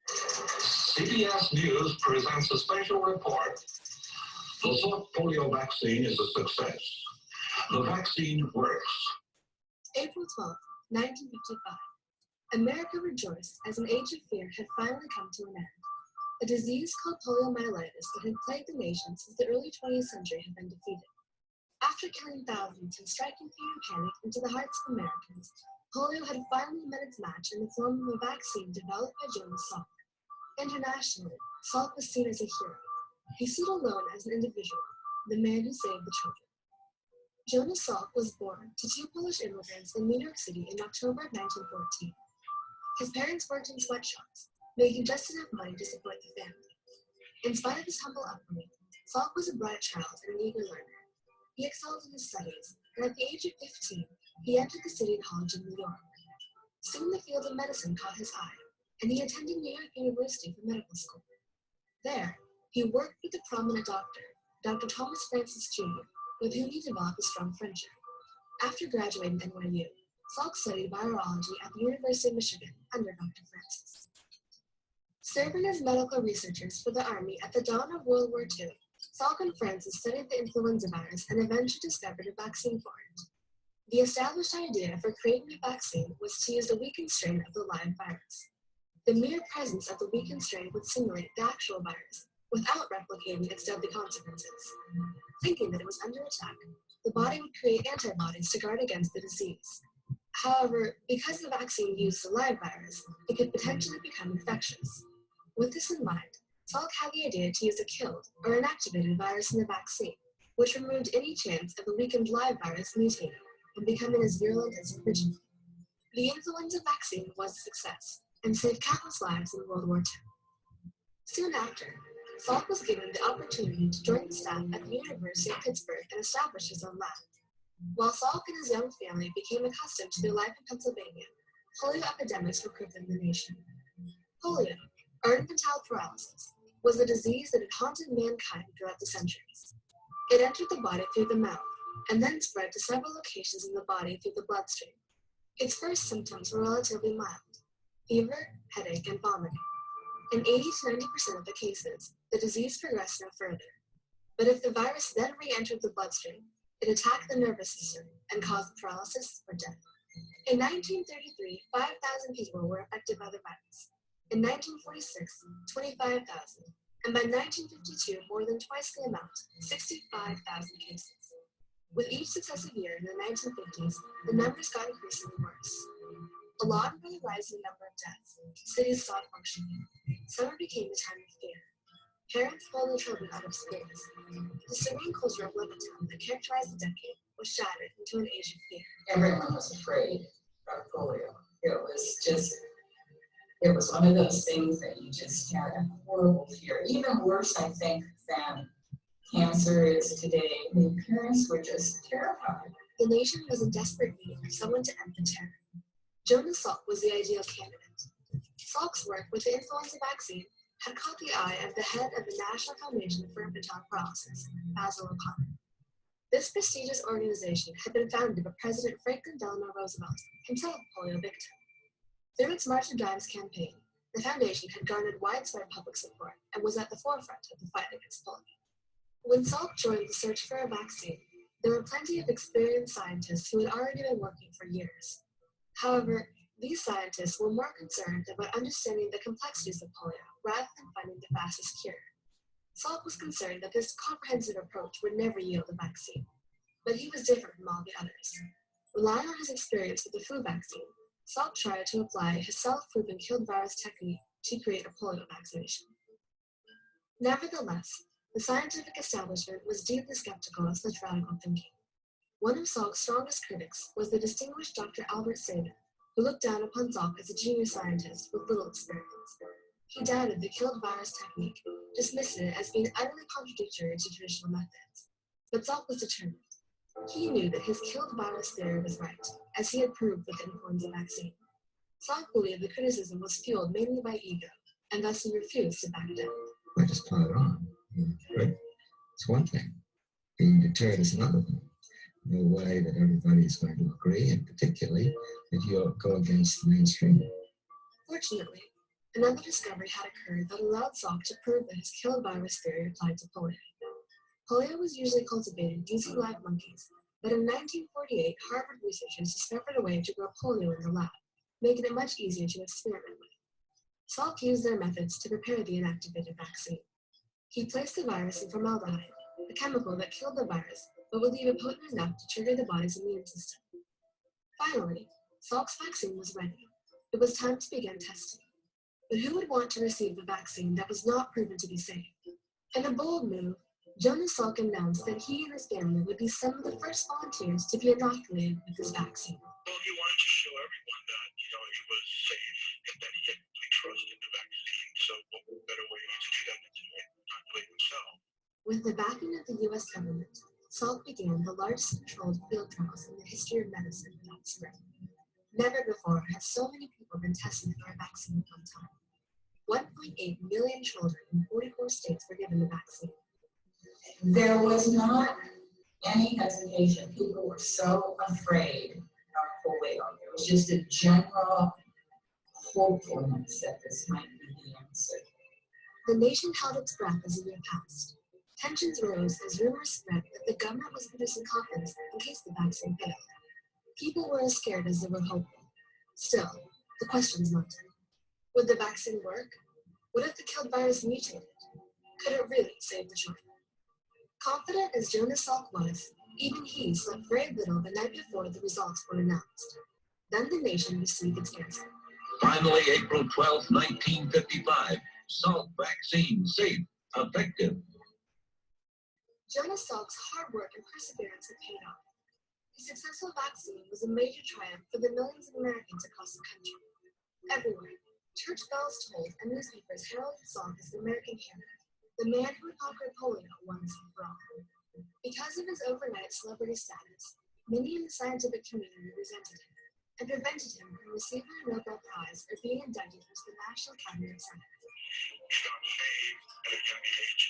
CBS News presents a special report. The Salk polio vaccine is a success. The vaccine works. April 12, 1955. America rejoiced as an age of fear had finally come to an end. A disease called poliomyelitis that had plagued the nation since the early 20th century had been defeated. After killing thousands and striking fear and panic into the hearts of Americans, polio had finally met its match in the form of a vaccine developed by Jonas Salk. Internationally, Salk was seen as a hero. He stood alone as an individual, the man who saved the children. Jonas Salk was born to two Polish immigrants in New York City in October of 1914. His parents worked in sweatshops, making just enough money to support the family. In spite of his humble upbringing, Salk was a bright child and an eager learner. He excelled in his studies, and at the age of 15, he entered the City College in New York. Soon the field of medicine caught his eye, and he attended New York University for medical school. There, he worked with a prominent doctor, Dr. Thomas Francis Jr., with whom he developed a strong friendship. After graduating at NYU, Salk studied virology at the University of Michigan under Dr. Francis. Serving as medical researchers for the Army at the dawn of World War II, Salk and Francis studied the influenza virus and eventually discovered a vaccine for it. The established idea for creating a vaccine was to use a weakened strain of the live virus. The mere presence of the weakened strain would simulate the actual virus, without replicating its deadly consequences. Thinking that it was under attack, the body would create antibodies to guard against the disease. However, because the vaccine used a live virus, it could potentially become infectious. With this in mind, Salk had the idea to use a killed or inactivated virus in the vaccine, which removed any chance of the weakened live virus mutating and becoming as virulent as originally. The influenza vaccine was a success and saved countless lives in World War II. Soon after, Salk was given the opportunity to join the staff at the University of Pittsburgh and establish his own lab. While Salk and his young family became accustomed to their life in Pennsylvania, polio epidemics were crippling the nation. Polio, or infantile paralysis, was a disease that had haunted mankind throughout the centuries. It entered the body through the mouth, and then spread to several locations in the body through the bloodstream. Its first symptoms were relatively mild: fever, headache, and vomiting. In 80 to 90% of the cases, the disease progressed no further. But if the virus then re-entered the bloodstream, it attacked the nervous system and caused paralysis or death. In 1933, 5,000 people were affected by the virus. In 1946, 25,000. And by 1952, more than twice the amount, 65,000 cases. With each successive year in the 1950s, the numbers got increasingly worse. Alarmed by the rising number of deaths, cities stopped functioning. Summer became a time of fear. Parents pulled their children out of schools. The serene culture of Levittown that characterized the decade was shattered into an age of fear. Everyone was afraid of polio. It was one of those things that you just had a horrible fear. Even worse, I think, than cancer is today. The parents were just terrified. The nation was in desperate need of someone to end the terror. Jonas Salk was the ideal candidate. Salk's work with the influenza vaccine had caught the eye of the head of the National Foundation for Infantile Paralysis, Basil O'Connor. This prestigious organization had been founded by President Franklin Delano Roosevelt, himself a polio victim. Through its March of Dimes campaign, the foundation had garnered widespread public support and was at the forefront of the fight against polio. When Salk joined the search for a vaccine, there were plenty of experienced scientists who had already been working for years. However, these scientists were more concerned about understanding the complexities of polio rather than finding the fastest cure. Salk was concerned that this comprehensive approach would never yield a vaccine, but he was different from all the others. Relying on his experience with the flu vaccine, Salk tried to apply his self-proven killed virus technique to create a polio vaccination. Nevertheless, the scientific establishment was deeply skeptical of such radical thinking. One of Salk's strongest critics was the distinguished Dr. Albert Sabin, who looked down upon Salk as a junior scientist with little experience. He doubted the killed virus technique, dismissing it as being utterly contradictory to traditional methods. But Salk was determined. He knew that his killed virus theory was right, as he had proved with the influenza vaccine. Salk believed the criticism was fueled mainly by ego, and thus he refused to back down. I just plow it on. Right? It's one thing. Being deterred is another thing. No way that everybody is going to agree, and particularly if you go against the mainstream. Fortunately, another discovery had occurred that allowed Salk to prove that his killed virus theory applied to polio. Polio was usually cultivated using live monkeys, but in 1948, Harvard researchers discovered a way to grow polio in the lab, making it much easier to experiment with. Salk used their methods to prepare the inactivated vaccine. He placed the virus in formaldehyde, a chemical that killed the virus, but would leave it potent enough to trigger the body's immune system. Finally, Salk's vaccine was ready. It was time to begin testing. But who would want to receive a vaccine that was not proven to be safe? In a bold move, Jonas Salk announced that he and his family would be some of the first volunteers to be inoculated with this vaccine. Well, he wanted to show everyone that, it was safe and that he had complete trust in the vaccine. So what better way to do that than to inoculate himself? With the backing of the U.S. government, Salk began the largest controlled field trials in the history of medicine without spread. Never before have so many people been tested for a vaccine at one time. 1.8 million children in 44 states were given the vaccine. There was not any hesitation. People were so afraid of polio. There was just a general hopefulness that this might be the answer. The nation held its breath as the year passed. Tensions rose as rumors spread that the government was producing coffins in case the vaccine failed. People were as scared as they were hopeful. Still, the questions mounted. Would the vaccine work? What if the killed virus mutated? Could it really save the children? Confident as Jonas Salk was, even he slept very little the night before the results were announced. Then the nation received its answer. Finally, April 12, 1955, Salk vaccine safe, effective. Jonas Salk's hard work and perseverance had paid off. His successful vaccine was a major triumph for the millions of Americans across the country. Everywhere, church bells tolled and newspapers heralded Salk as the American hero, the man who had conquered polio once and for all. Because of his overnight celebrity status, many in the scientific community resented him and prevented him from receiving a Nobel Prize or being inducted into the National Academy of Sciences. He got saved at a young age.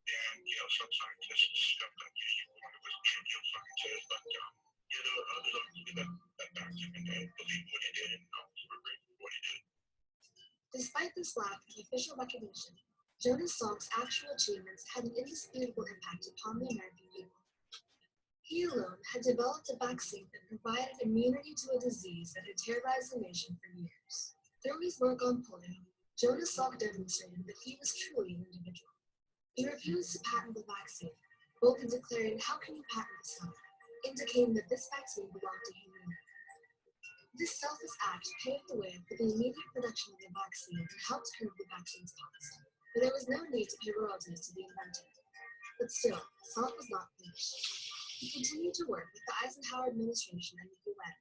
And, some scientists stepped up. One of us became a scientist, but, others obviously that backed him and believed what he did and were grateful for what he did. Despite this lack of official recognition, Jonas Salk's actual achievements had an indisputable impact upon the American people. He alone had developed a vaccine that provided immunity to a disease that had terrorized the nation for years. Through his work on polio, Jonas Salk demonstrated that he was truly an individual. He refused to patent the vaccine, boldly declaring, "How can you patent this stuff?" indicating that this vaccine belonged to humanity. This selfless act paved the way for the immediate production of the vaccine and helped curb the vaccine's cost. But there was no need to pay royalties to the inventor. But still, Salk was not finished. He continued to work with the Eisenhower administration and the UN,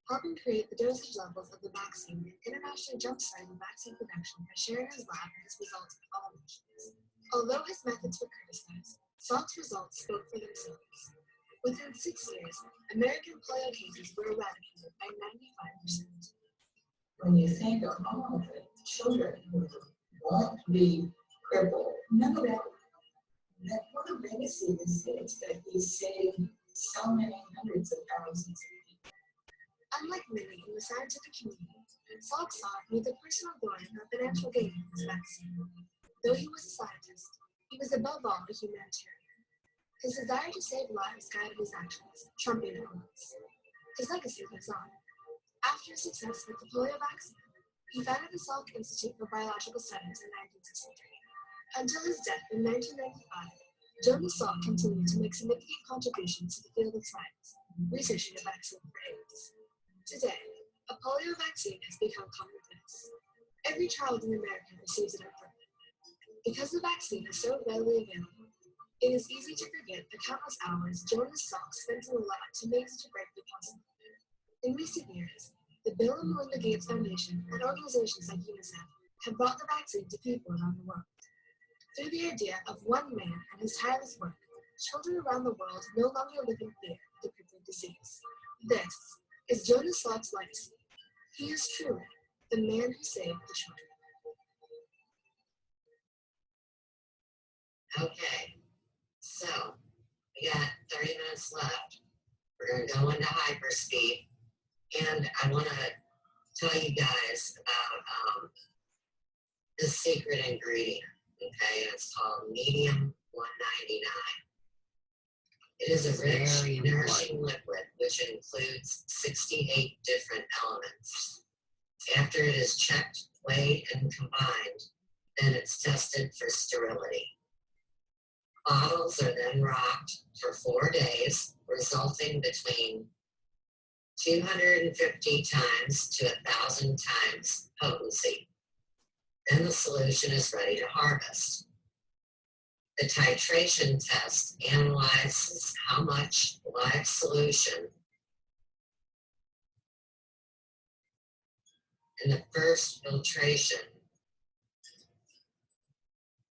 helping create the dosage levels of the vaccine and internationally jump-starting vaccine production by sharing his lab and his results with all nations. Although his methods were criticized, Salk's results spoke for themselves. Within 6 years, American polio cases were eradicated by 95%. When you think of all of the children who won't be crippled, none of that, what a legacy this is, that he saved so many hundreds of thousands of people. Unlike many in the scientific community, Salk saw neither personal glory nor financial gain in his vaccine. Though he was a scientist, he was above all a humanitarian. His desire to save lives guided his actions, trumping it once. His legacy lives on. After his success with the polio vaccine, he founded the Salk Institute for Biological Studies in 1963. Until his death in 1995, Jonas Salk continued to make significant contributions to the field of science, researching a vaccine for AIDS. Today, a polio vaccine has become commonplace. Every child in America receives it at birth. Because the vaccine is so readily available, it is easy to forget the countless hours Jonas Salk spent in the lab to make such a breakthrough possible. In recent years, the Bill and Melinda Gates Foundation and organizations like UNICEF have brought the vaccine to people around the world. Through the idea of one man and his tireless work, children around the world no longer live in fear of the crippling disease. This is Jonas Salk's legacy. He is truly the man who saved the children. Okay, so we got 30 minutes left. We're going to go into hyperspeed, and I want to tell you guys about the secret ingredient. Okay, it's called Medium 199. It is a rich, nourishing liquid which includes 68 different elements. After it is checked, weighed, and combined, then it's tested for sterility. Bottles are then rocked for 4 days, resulting between 250 times to 1,000 times potency. Then the solution is ready to harvest. The titration test analyzes how much live solution in the first filtration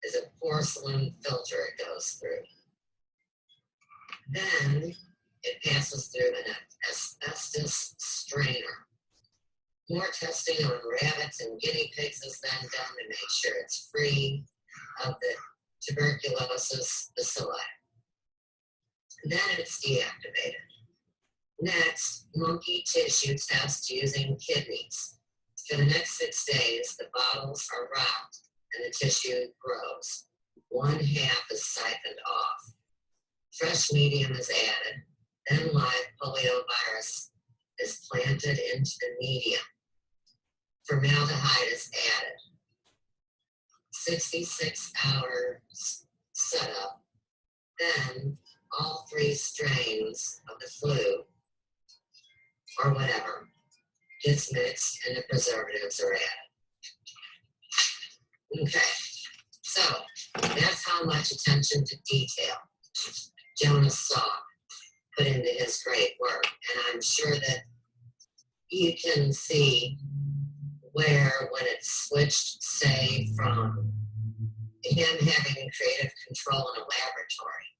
is a porcelain filter it goes through. Then it passes through an asbestos strainer. More testing on rabbits and guinea pigs is then done to make sure it's free of the tuberculosis bacilli. Then it's deactivated. Next, monkey tissue test using kidneys. For the next 6 days, the bottles are rocked and the tissue grows. 1/2 is siphoned off. Fresh medium is added. Then live polio virus is planted into the medium. Formaldehyde is added. 66 hours setup. Then all 3 strains of the flu or whatever gets mixed and the preservatives are added. Okay, so that's how much attention to detail Jonas Salk put into his great work. And I'm sure that you can see where when it's switched, say, from him having creative control in a laboratory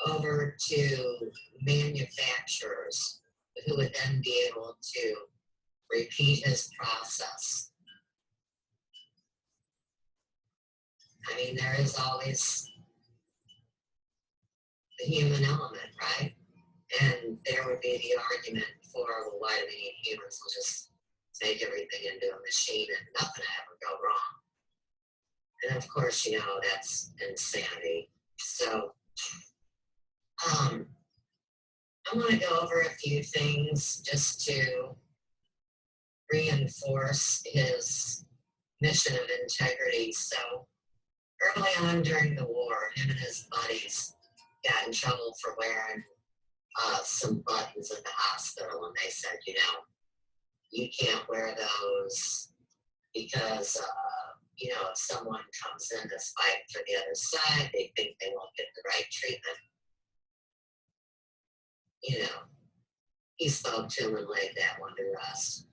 over to manufacturers who would then be able to repeat his process. I mean, there is always the human element, right? And there would be the argument for, well, why do we need humans? We'll just make everything into a machine and nothing will ever go wrong. And of course, you know, that's insanity. So, I want to go over a few things just to reinforce his mission of integrity. So, early on during the war, him and his buddies got in trouble for wearing some buttons at the hospital, and they said, you know, you can't wear those because, you know, if someone comes in that's fighting for the other side, they think they won't get the right treatment. You know, he spoke to him and laid that one to rest.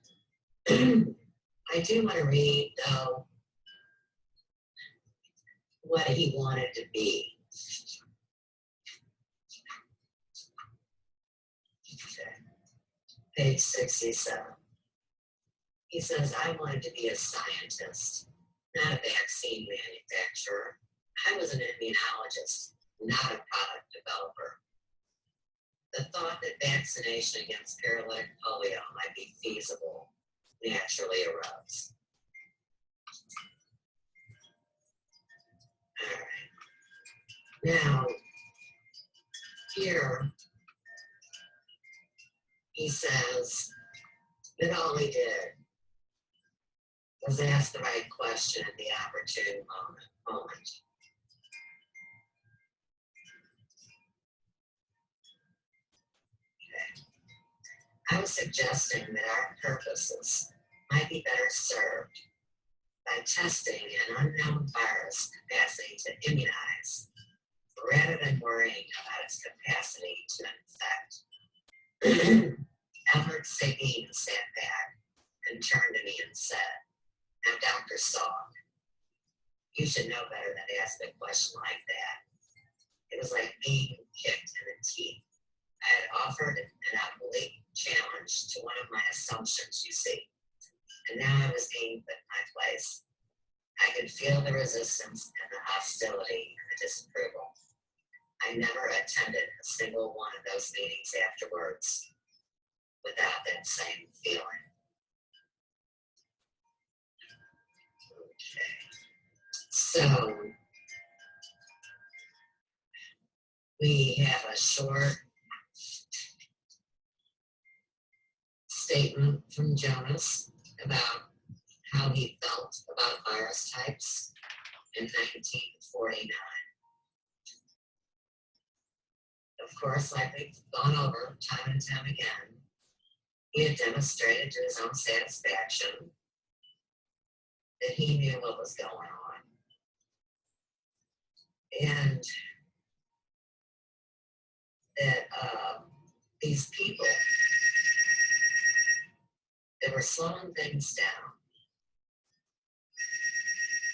I do want to read, though, what he wanted to be. Okay. Page 67. He says, I wanted to be a scientist, not a vaccine manufacturer. I was an immunologist, not a product developer. The thought that vaccination against paralytic polio might be feasible naturally arose. All right. Now, here, he says that all he did was ask the right question at the opportune moment. Okay. I was suggesting that our purposes might be better served by testing an unknown virus capacity to immunize, rather than worrying about its capacity to infect. Albert Sabine sat back and turned to me and said, now, Dr. Salk, you should know better than to ask a question like that. It was like being kicked in the teeth. I had offered an oblique challenge to one of my assumptions, you see, and now I was being put in my place. I could feel the resistance and the hostility and the disapproval. I never attended a single one of those meetings afterwards without that same feeling. Okay. So, we have a short statement from Jonas about how he felt about virus types in 1949. Of course, like we've gone over time and time again, he had demonstrated to his own satisfaction that he knew what was going on. And that these people that were slowing things down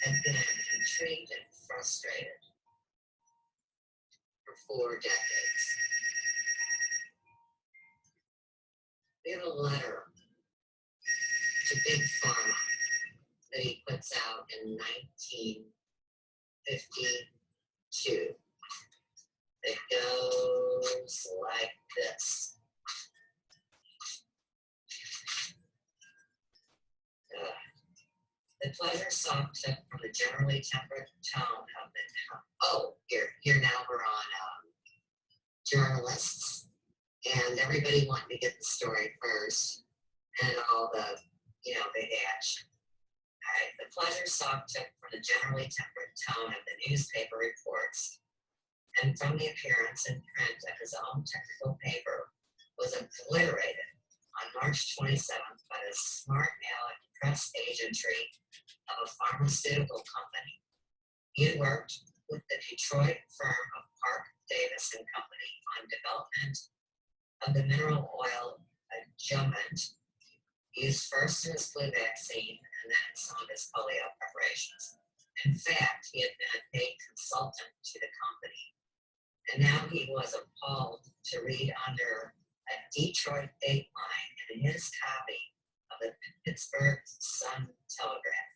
had been intrigued and frustrated for 4 decades. We have a letter to Big Pharma that he puts out in 1952 that goes like this. The pleasure Salk took from the generally temperate tone of the, here now we're on journalists and everybody wanting to get the story first and all the, big action. All right, the pleasure Salk took from the generally temperate tone of the newspaper reports and from the appearance in print of his own technical paper was obliterated on March 27th by the smart aleck press agentry of a pharmaceutical company. He had worked with the Detroit firm of Park Davis and Company on development of the mineral oil adjuvant used first in his flu vaccine and then in some of his polio preparations. In fact, he had been a paid consultant to the company, and now he was appalled to read under a Detroit dateline in his copy of the Pittsburgh Sun-Telegraph.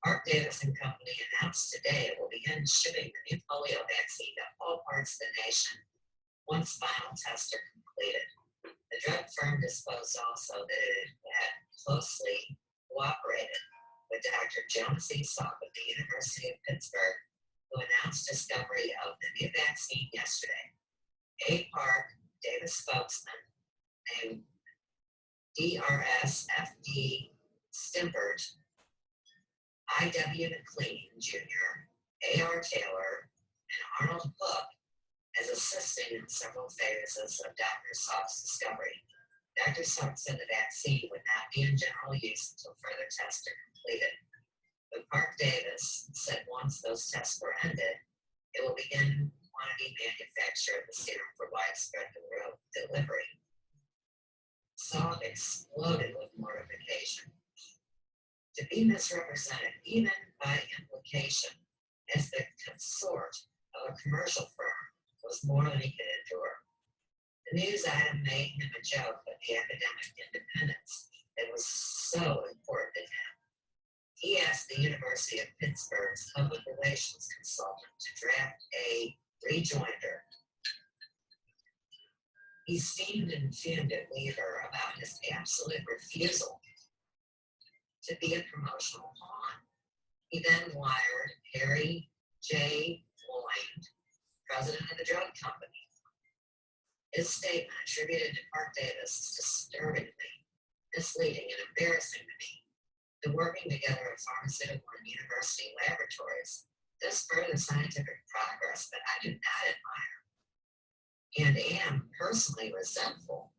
Park Davis and Company announced today it will begin shipping the new polio vaccine to all parts of the nation once final tests are completed. The drug firm disclosed also that it had closely cooperated with Dr. Jonas Salk of the University of Pittsburgh, who announced discovery of the new vaccine yesterday. A Park Davis spokesman named DRSFD Stimpert, I.W. McLean Jr., A.R. Taylor, and Arnold Hook as assisting in several phases of Dr. Salk's discovery. Dr. Salk said the vaccine would not be in general use until further tests are completed. But Park Davis said once those tests were ended, it will begin quantity manufacture of the serum for widespread delivery. Salk exploded with mortification. To be misrepresented, even by implication, as the consort of a commercial firm was more than he could endure. The news item made him a joke of the academic independence that was so important to him. He asked the University of Pittsburgh's public relations consultant to draft a rejoinder. He steamed and fumed at Weaver about his absolute refusal to be a promotional pawn. He then wired Harry J. Lloyd, president of the drug company. His statement attributed to Park Davis is disturbingly misleading and embarrassing to me. The working together of pharmaceutical and university laboratories does further scientific progress that I do not admire and am personally resentful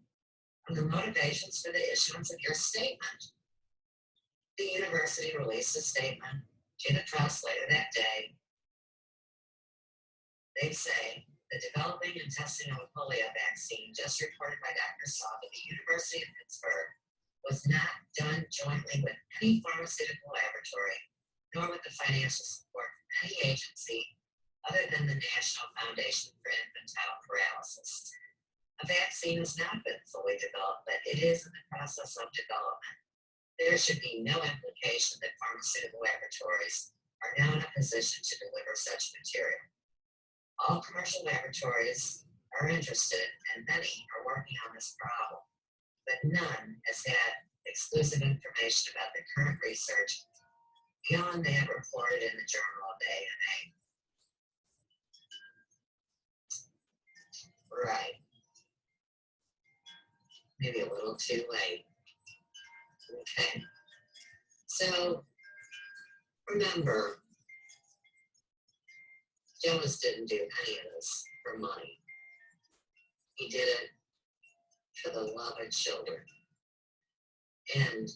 of the motivations for the issuance of your statement. The university released a statement to the press later that day. They say the developing and testing of a polio vaccine just reported by Dr. Salk at the University of Pittsburgh was not done jointly with any pharmaceutical laboratory, nor with the financial support from any agency other than the National Foundation for Infantile Paralysis. A vaccine has not been fully developed, but it is in the process of development. There should be no implication that pharmaceutical laboratories are now in a position to deliver such material. All commercial laboratories are interested, and many are working on this problem, but none has had exclusive information about the current research beyond that reported in the Journal of the AMA. Right. Maybe a little too late. Okay. So, remember, Jonas didn't do any of this for money. He did it for the love of children. And,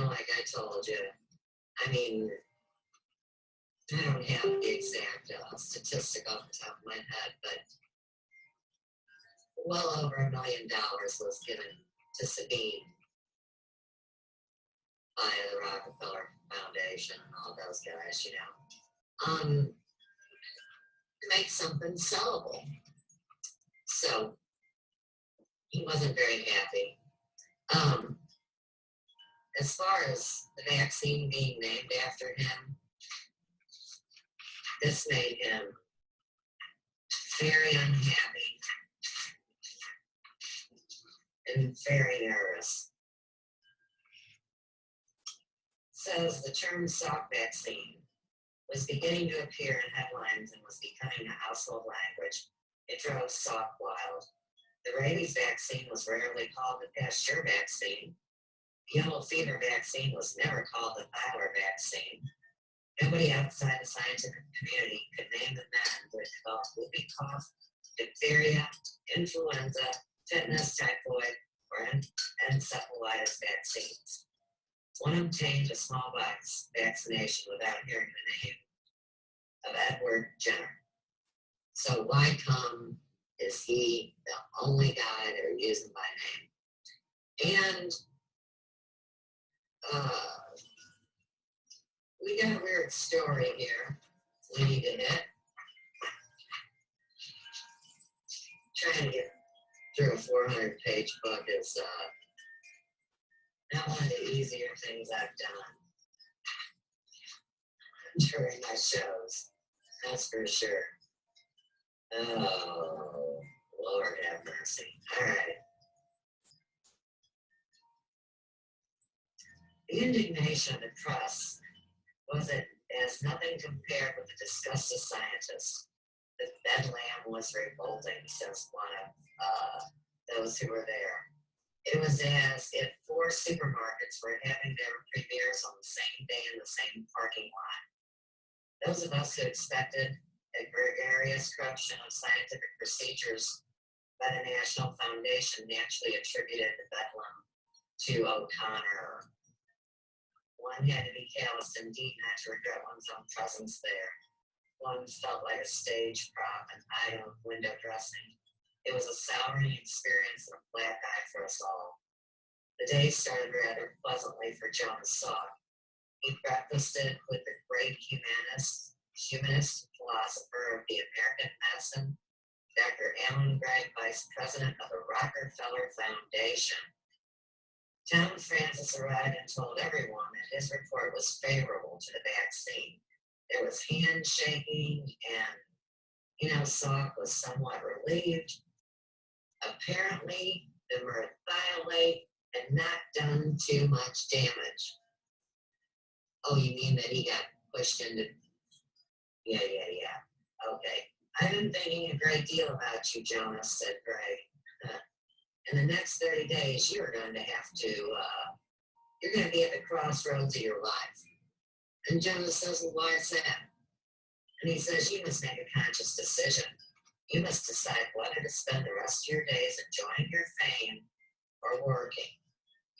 like I told you, I mean, I don't have the exact statistic off the top of my head, but well over $1 million was given to Sabine by the Rockefeller Foundation and all those guys, you know, to make something sellable. So he wasn't very happy. As far as the vaccine being named after him, this made him very unhappy and very nervous. Says the term Salk vaccine was beginning to appear in headlines and was becoming a household language. It drove Salk wild. The rabies vaccine was rarely called the Pasteur vaccine. The yellow fever vaccine was never called the Thyler vaccine. Nobody outside the scientific community could name the men who had developed whooping cough, diphtheria, influenza, tetanus, typhoid, or encephalitis vaccines. One obtained a smallpox vaccination without hearing the name of Edward Jenner. So why come is he the only guy they're using by name? And we got a weird story here we need to hit. Trying to get through a 400-page book is not one of the easier things I've done during my shows. That's for sure. Oh, Lord have mercy. All right. The indignation of the press was as nothing compared with the disgust of scientists. The bedlam was revolting, says one of those who were there. It was as if 4 supermarkets were having their premieres on the same day in the same parking lot. Those of us who expected a gregarious corruption of scientific procedures by the National Foundation naturally attributed the bedlam to O'Connor. One had to be callous indeed not to regret one's own presence there. One felt like a stage prop, an item of window dressing. It was a souring experience and a black eye for us all. The day started rather pleasantly for Jonas Salk. He breakfasted with the great humanist philosopher of the American medicine, Dr. Alan Gregg, Vice President of the Rockefeller Foundation. Tom Francis arrived and told everyone that his report was favorable to the vaccine. There was handshaking, and, Salk was somewhat relieved. Apparently, the merthiolate had not done too much damage. Oh, you mean that he got pushed into... Yeah. Okay. I've been thinking a great deal about you, Jonas, said Gregg. In the next 30 days, you're going to have to, you're going to be at the crossroads of your life. And Jonas says, well, why is that? And he says, you must make a conscious decision. You must decide whether to spend the rest of your days enjoying your fame or working.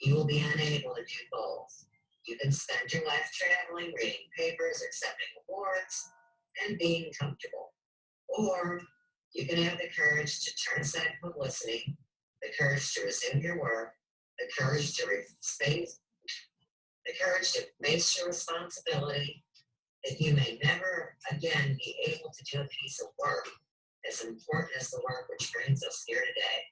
You will be unable to do both. You can spend your life traveling, reading papers, accepting awards, and being comfortable. Or you can have the courage to turn aside publicity, the courage to resume your work, the courage to face your responsibility, that you may never again be able to do a piece of work as important as the work which brings us here today.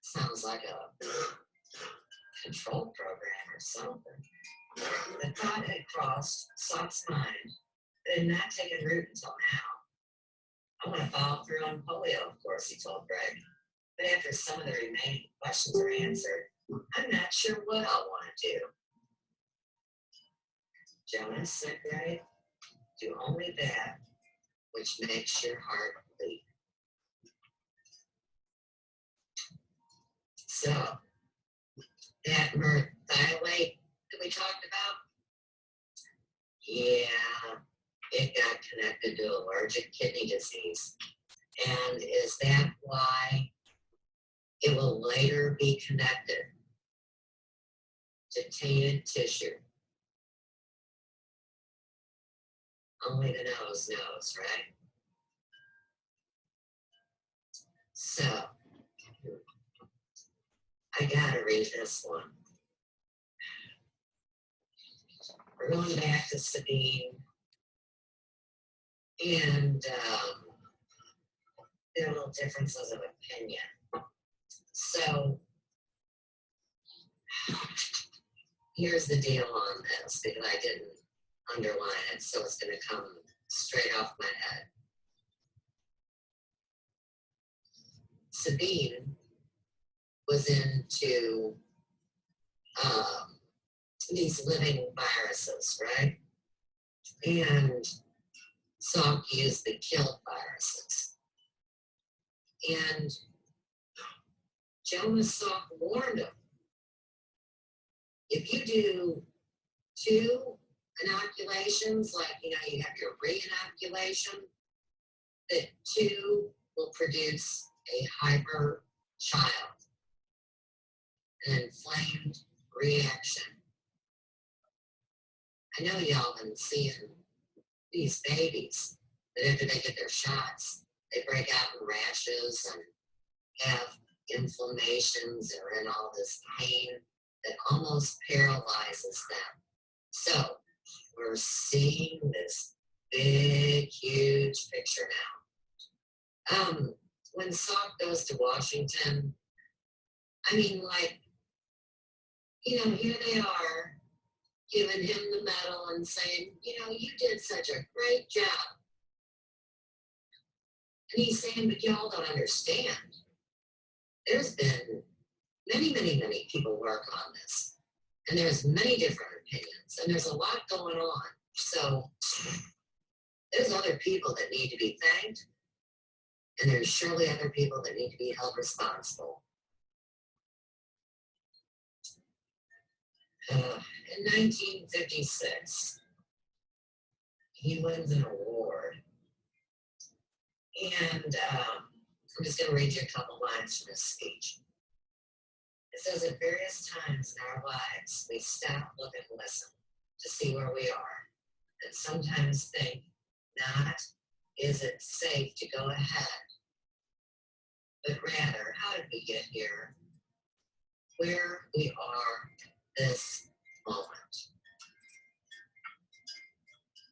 Sounds like a control program or something. The thought had crossed Salk's mind, but had not taken root until now. I want to follow through on polio, of course, he told Gregg. But after some of the remaining questions are answered, I'm not sure what I'll want to do. Jonas, said Gregg, do only that which makes your heart bleed. So, that merthiolate that we talked about, yeah, it got connected to allergic kidney disease. And is that why it will later be connected to tainted tissue Only the nose knows, right? So, I gotta read this one. We're going back to Sabine, and there are little differences of opinion. So, here's the deal on this, because I didn't underline it, so it's going to come straight off my head. Sabine was into these living viruses, right? And Salk used the killed viruses. And Jonas Salk warned him, if you do 2 inoculations, like, you have your re-inoculation, that 2 will produce a hyper child, an inflamed reaction. I know y'all been seeing these babies that after they get their shots, they break out in rashes and have inflammations and are in all this pain that almost paralyzes them. So we're seeing this big, huge picture now. When Salk goes to Washington, I mean, like, here they are giving him the medal and saying, you did such a great job. And he's saying, but y'all don't understand. There's been many, many, many people work on this. And there's many different opinions. And there's a lot going on. So there's other people that need to be thanked. And there's surely other people that need to be held responsible. In 1956, he wins an award. And I'm just going to read you a couple lines from his speech. It says, at various times in our lives, we stop, look, and listen to see where we are, and sometimes think, not, is it safe to go ahead, but rather, how did we get here? Where we are this moment.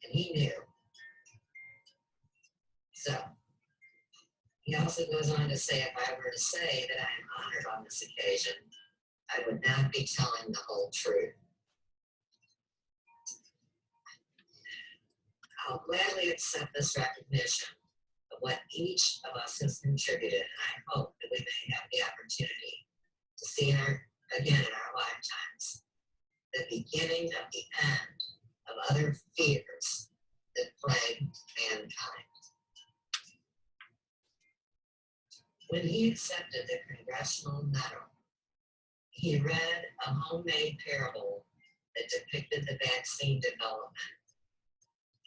And he knew. So, he also goes on to say, if I were to say that I am honored on this occasion, I would not be telling the whole truth. I'll gladly accept this recognition of what each of us has contributed, and I hope that we may have the opportunity to see again in our lifetimes the beginning of the end of other fears that plague mankind. When he accepted the Congressional Medal, he read a homemade parable that depicted the vaccine development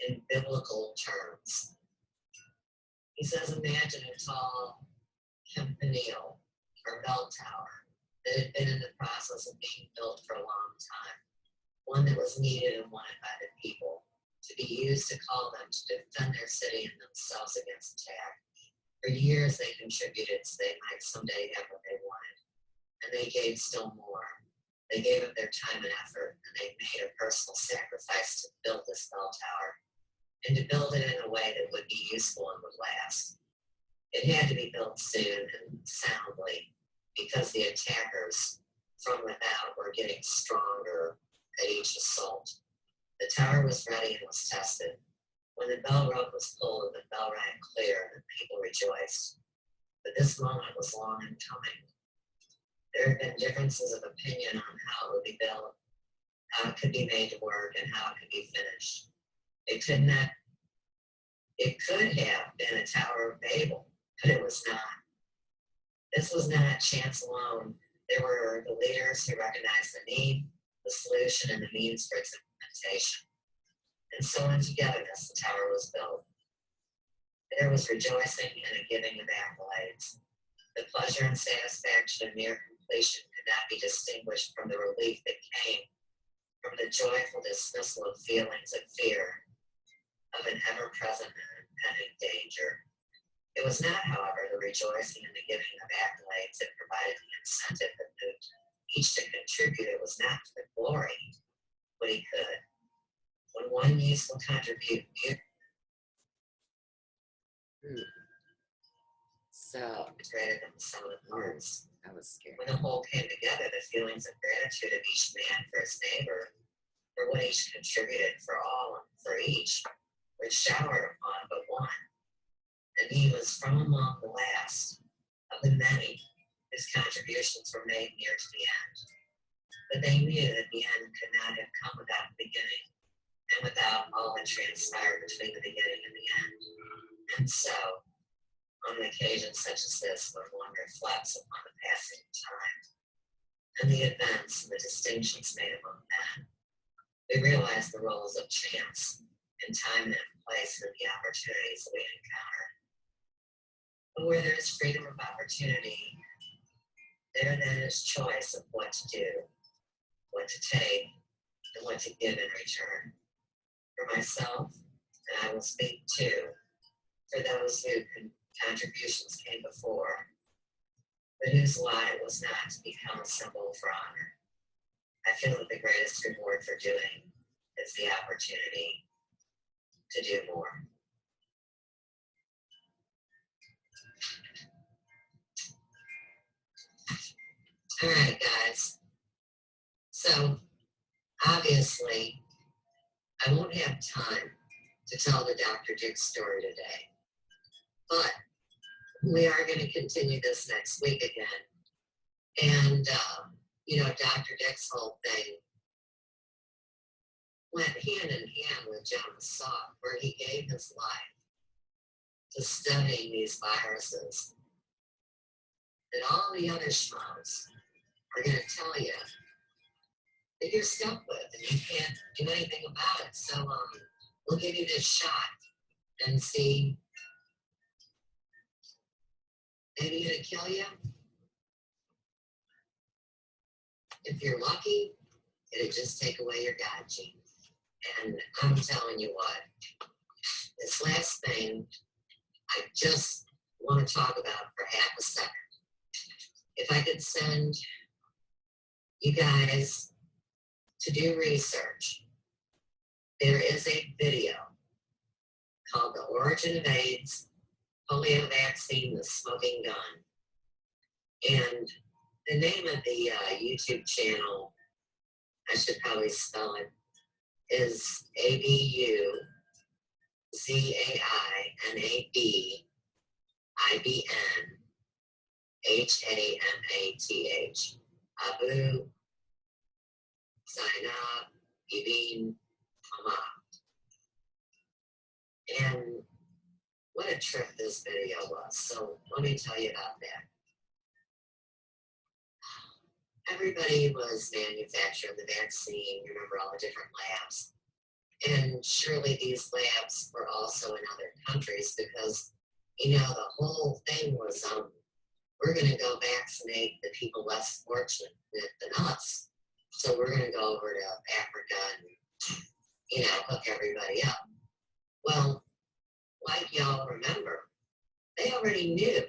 in biblical terms. He says, imagine a tall campanile or bell tower that had been in the process of being built for a long time, one that was needed and wanted by the people, to be used to call them to defend their city and themselves against attack. For years they contributed so they might someday have what they wanted, and they gave still more. They gave up their time and effort, and they made a personal sacrifice to build this bell tower, and to build it in a way that would be useful and would last. It had to be built soon and soundly, because the attackers from without were getting stronger at each assault. The tower was ready and was tested. When the bell rope was pulled and the bell rang clear, the people rejoiced. But this moment was long in coming. There had been differences of opinion on how it would be built, how it could be made to work, and how it could be finished. It could have been a Tower of Babel, but it was not. This was not chance alone. There were the leaders who recognized the need, the solution, and the means for its implementation. And so in togetherness, the tower was built. There was rejoicing and a giving of accolades. The pleasure and satisfaction of near completion could not be distinguished from the relief that came from the joyful dismissal of feelings of fear, of an ever-present and impending danger. It was not, however, the rejoicing and the giving of accolades that provided the incentive that moved each to contribute. It was not for glory, but he could. When one useful contribution. So, Greater than the sum of parts. I was scared. When the whole came together, the feelings of gratitude of each man for his neighbor, for what each contributed for all and for each, would shower upon but one. And he was from among the last of the many whose contributions were made near to the end. But they knew that the end could not have come without the beginning, and without all that transpired between the beginning and the end. And so, on occasions such as this, when one reflects upon the passing of time and the events and the distinctions made among men, we realize the roles of chance and time and place and the opportunities that we encounter. But where there is freedom of opportunity, there then is choice of what to do, what to take, and what to give in return. For myself, and I will speak too, for those who contributions came before, but whose lot it was not to become a symbol for honor. I feel that the greatest reward for doing is the opportunity to do more. All right, guys. So, obviously, I won't have time to tell the Dr. Dick story today, but we are going to continue this next week again. And, Dr. Dick's whole thing went hand in hand with Jonas Salk, where he gave his life to studying these viruses that all the other schmucks are going to tell you that you're stuck with and you can't do anything about it. So we'll give you this shot and see, maybe it'll kill you. If you're lucky, it'll just take away your God gene. And I'm telling you what, this last thing, I just want to talk about for half a second. If I could send you guys to do research, there is a video called The Origin of AIDS, Polio Vaccine, the Smoking Gun. And the name of the YouTube channel, I should probably spell it, is ABUZAINABIBNHAMATH. Abu Zainab Ibn Hamad. And what a trip this video was. So let me tell you about that. Everybody was manufacturing the vaccine. You remember all the different labs. And surely these labs were also in other countries because, the whole thing was, we're going to go vaccinate the people less fortunate than us. So we're going to go over to Africa and, hook everybody up. Well, like y'all remember, they already knew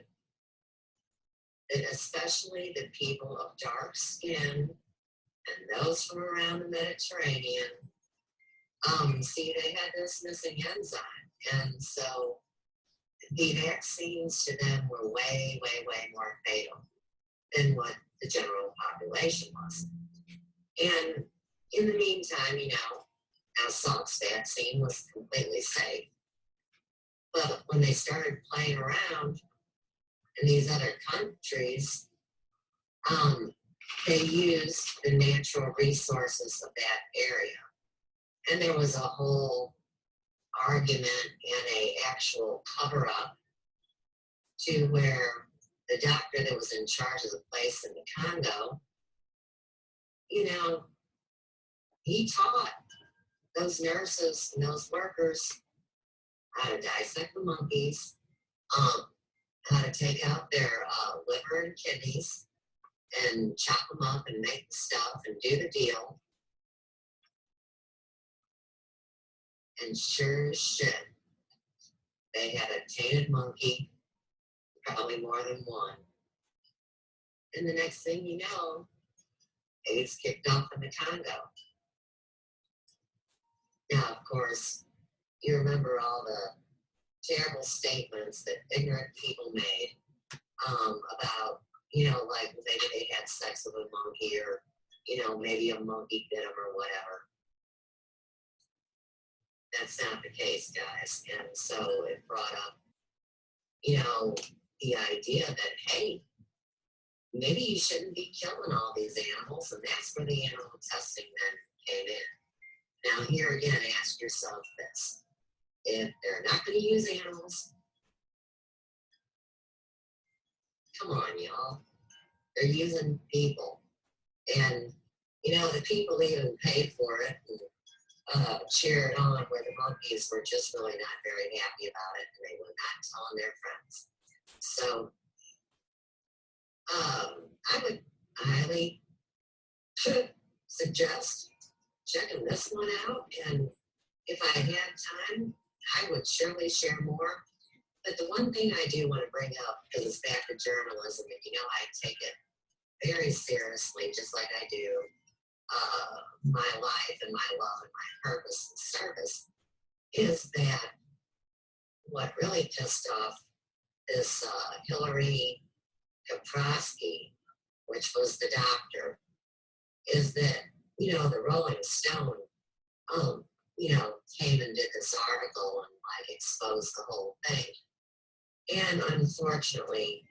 that especially the people of dark skin and those from around the Mediterranean, they had this missing enzyme. And so the vaccines to them were way, way, way more fatal than what the general population was. And in the meantime, now Salk's vaccine was completely safe. But when they started playing around in these other countries, they used the natural resources of that area. And there was a whole argument and a actual cover-up to where the doctor that was in charge of the place in the Congo, he taught those nurses and those workers how to dissect the monkeys, how to take out their liver and kidneys and chop them up and make the stuff and do the deal. And sure as shit, they had a tainted monkey, probably more than one. And the next thing you know, AIDS kicked off in the Congo. Now, of course, you remember all the terrible statements that ignorant people made about, like maybe they had sex with a monkey or, maybe a monkey bit them or whatever. That's not the case, guys. And so it brought up, the idea that, hey, maybe you shouldn't be killing all these animals, and that's where the animal testing then came in. Now, here again, ask yourself this. If they're not going to use animals, come on, y'all. They're using people. And, the people even paid for it and cheered on, where the monkeys were just really not very happy about it, and they were not telling their friends. So, I would highly suggest checking this one out, and if I had time, I would surely share more. But the one thing I do want to bring up, because it's back to journalism, and I take it very seriously, just like I do my life and my love and my purpose and service, is that what really pissed off this Hillary Kaprowski, which was the doctor, is that, the Rolling Stone, came and did this article and exposed the whole thing. And unfortunately,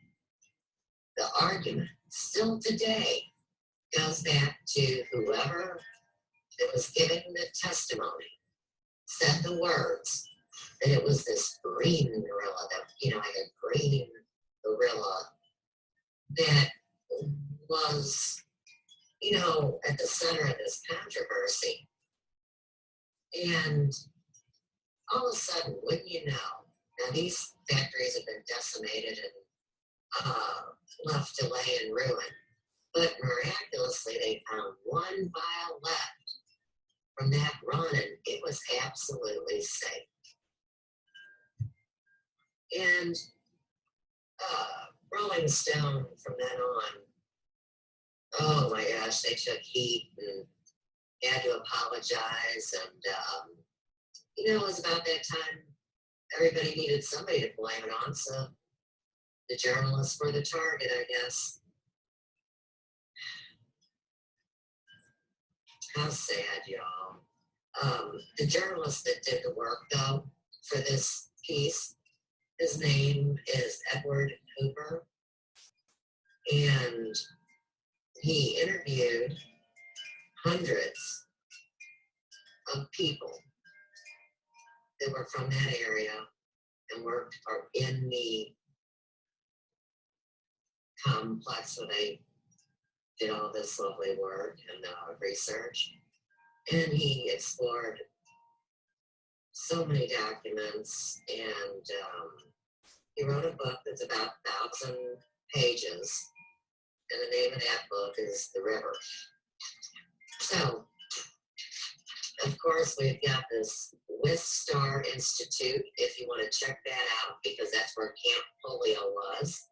the argument still today goes back to whoever that was giving the testimony said the words that it was this green gorilla, that, like a green gorilla that was, at the center of this controversy. And all of a sudden, wouldn't you know, now these factories have been decimated and left to lay in ruin, but miraculously they found one vial left from that run, and it was absolutely safe. And Rolling Stone from then on, oh my gosh, they took heat and had to apologize. And, it was about that time everybody needed somebody to blame it on. So the journalists were the target, I guess. How sad, y'all. The journalist that did the work, though, for this piece, his name is Edward Hooper. And he interviewed hundreds of people that were from that area and worked in the complex where they did all this lovely work and research. And he explored so many documents, and he wrote a book that's about 1,000 pages. And the name of that book is The River. So, of course, we've got this Wistar Institute, if you want to check that out, because that's where Camp Polio was.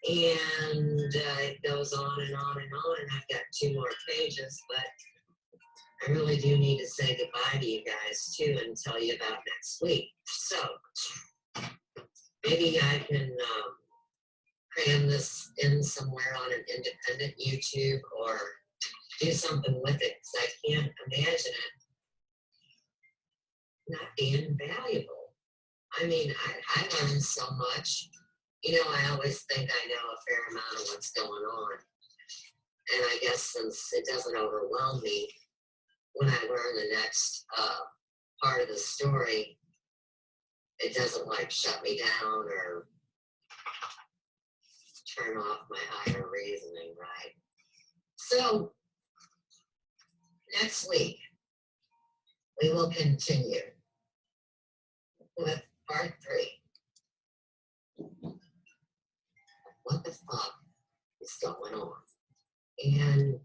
And it goes on and on and on, and I've got 2 more pages, but I really do need to say goodbye to you guys, too, and tell you about next week. So, maybe I can cram this in somewhere on an independent YouTube or do something with it, because I can't imagine it not being valuable. I mean, I learned so much. I always think I know a fair amount of what's going on. And I guess since it doesn't overwhelm me, when I learn the next part of the story, it doesn't shut me down or turn off my higher reasoning, right? So, next week, we will continue with part 3. What the fuck is going on? And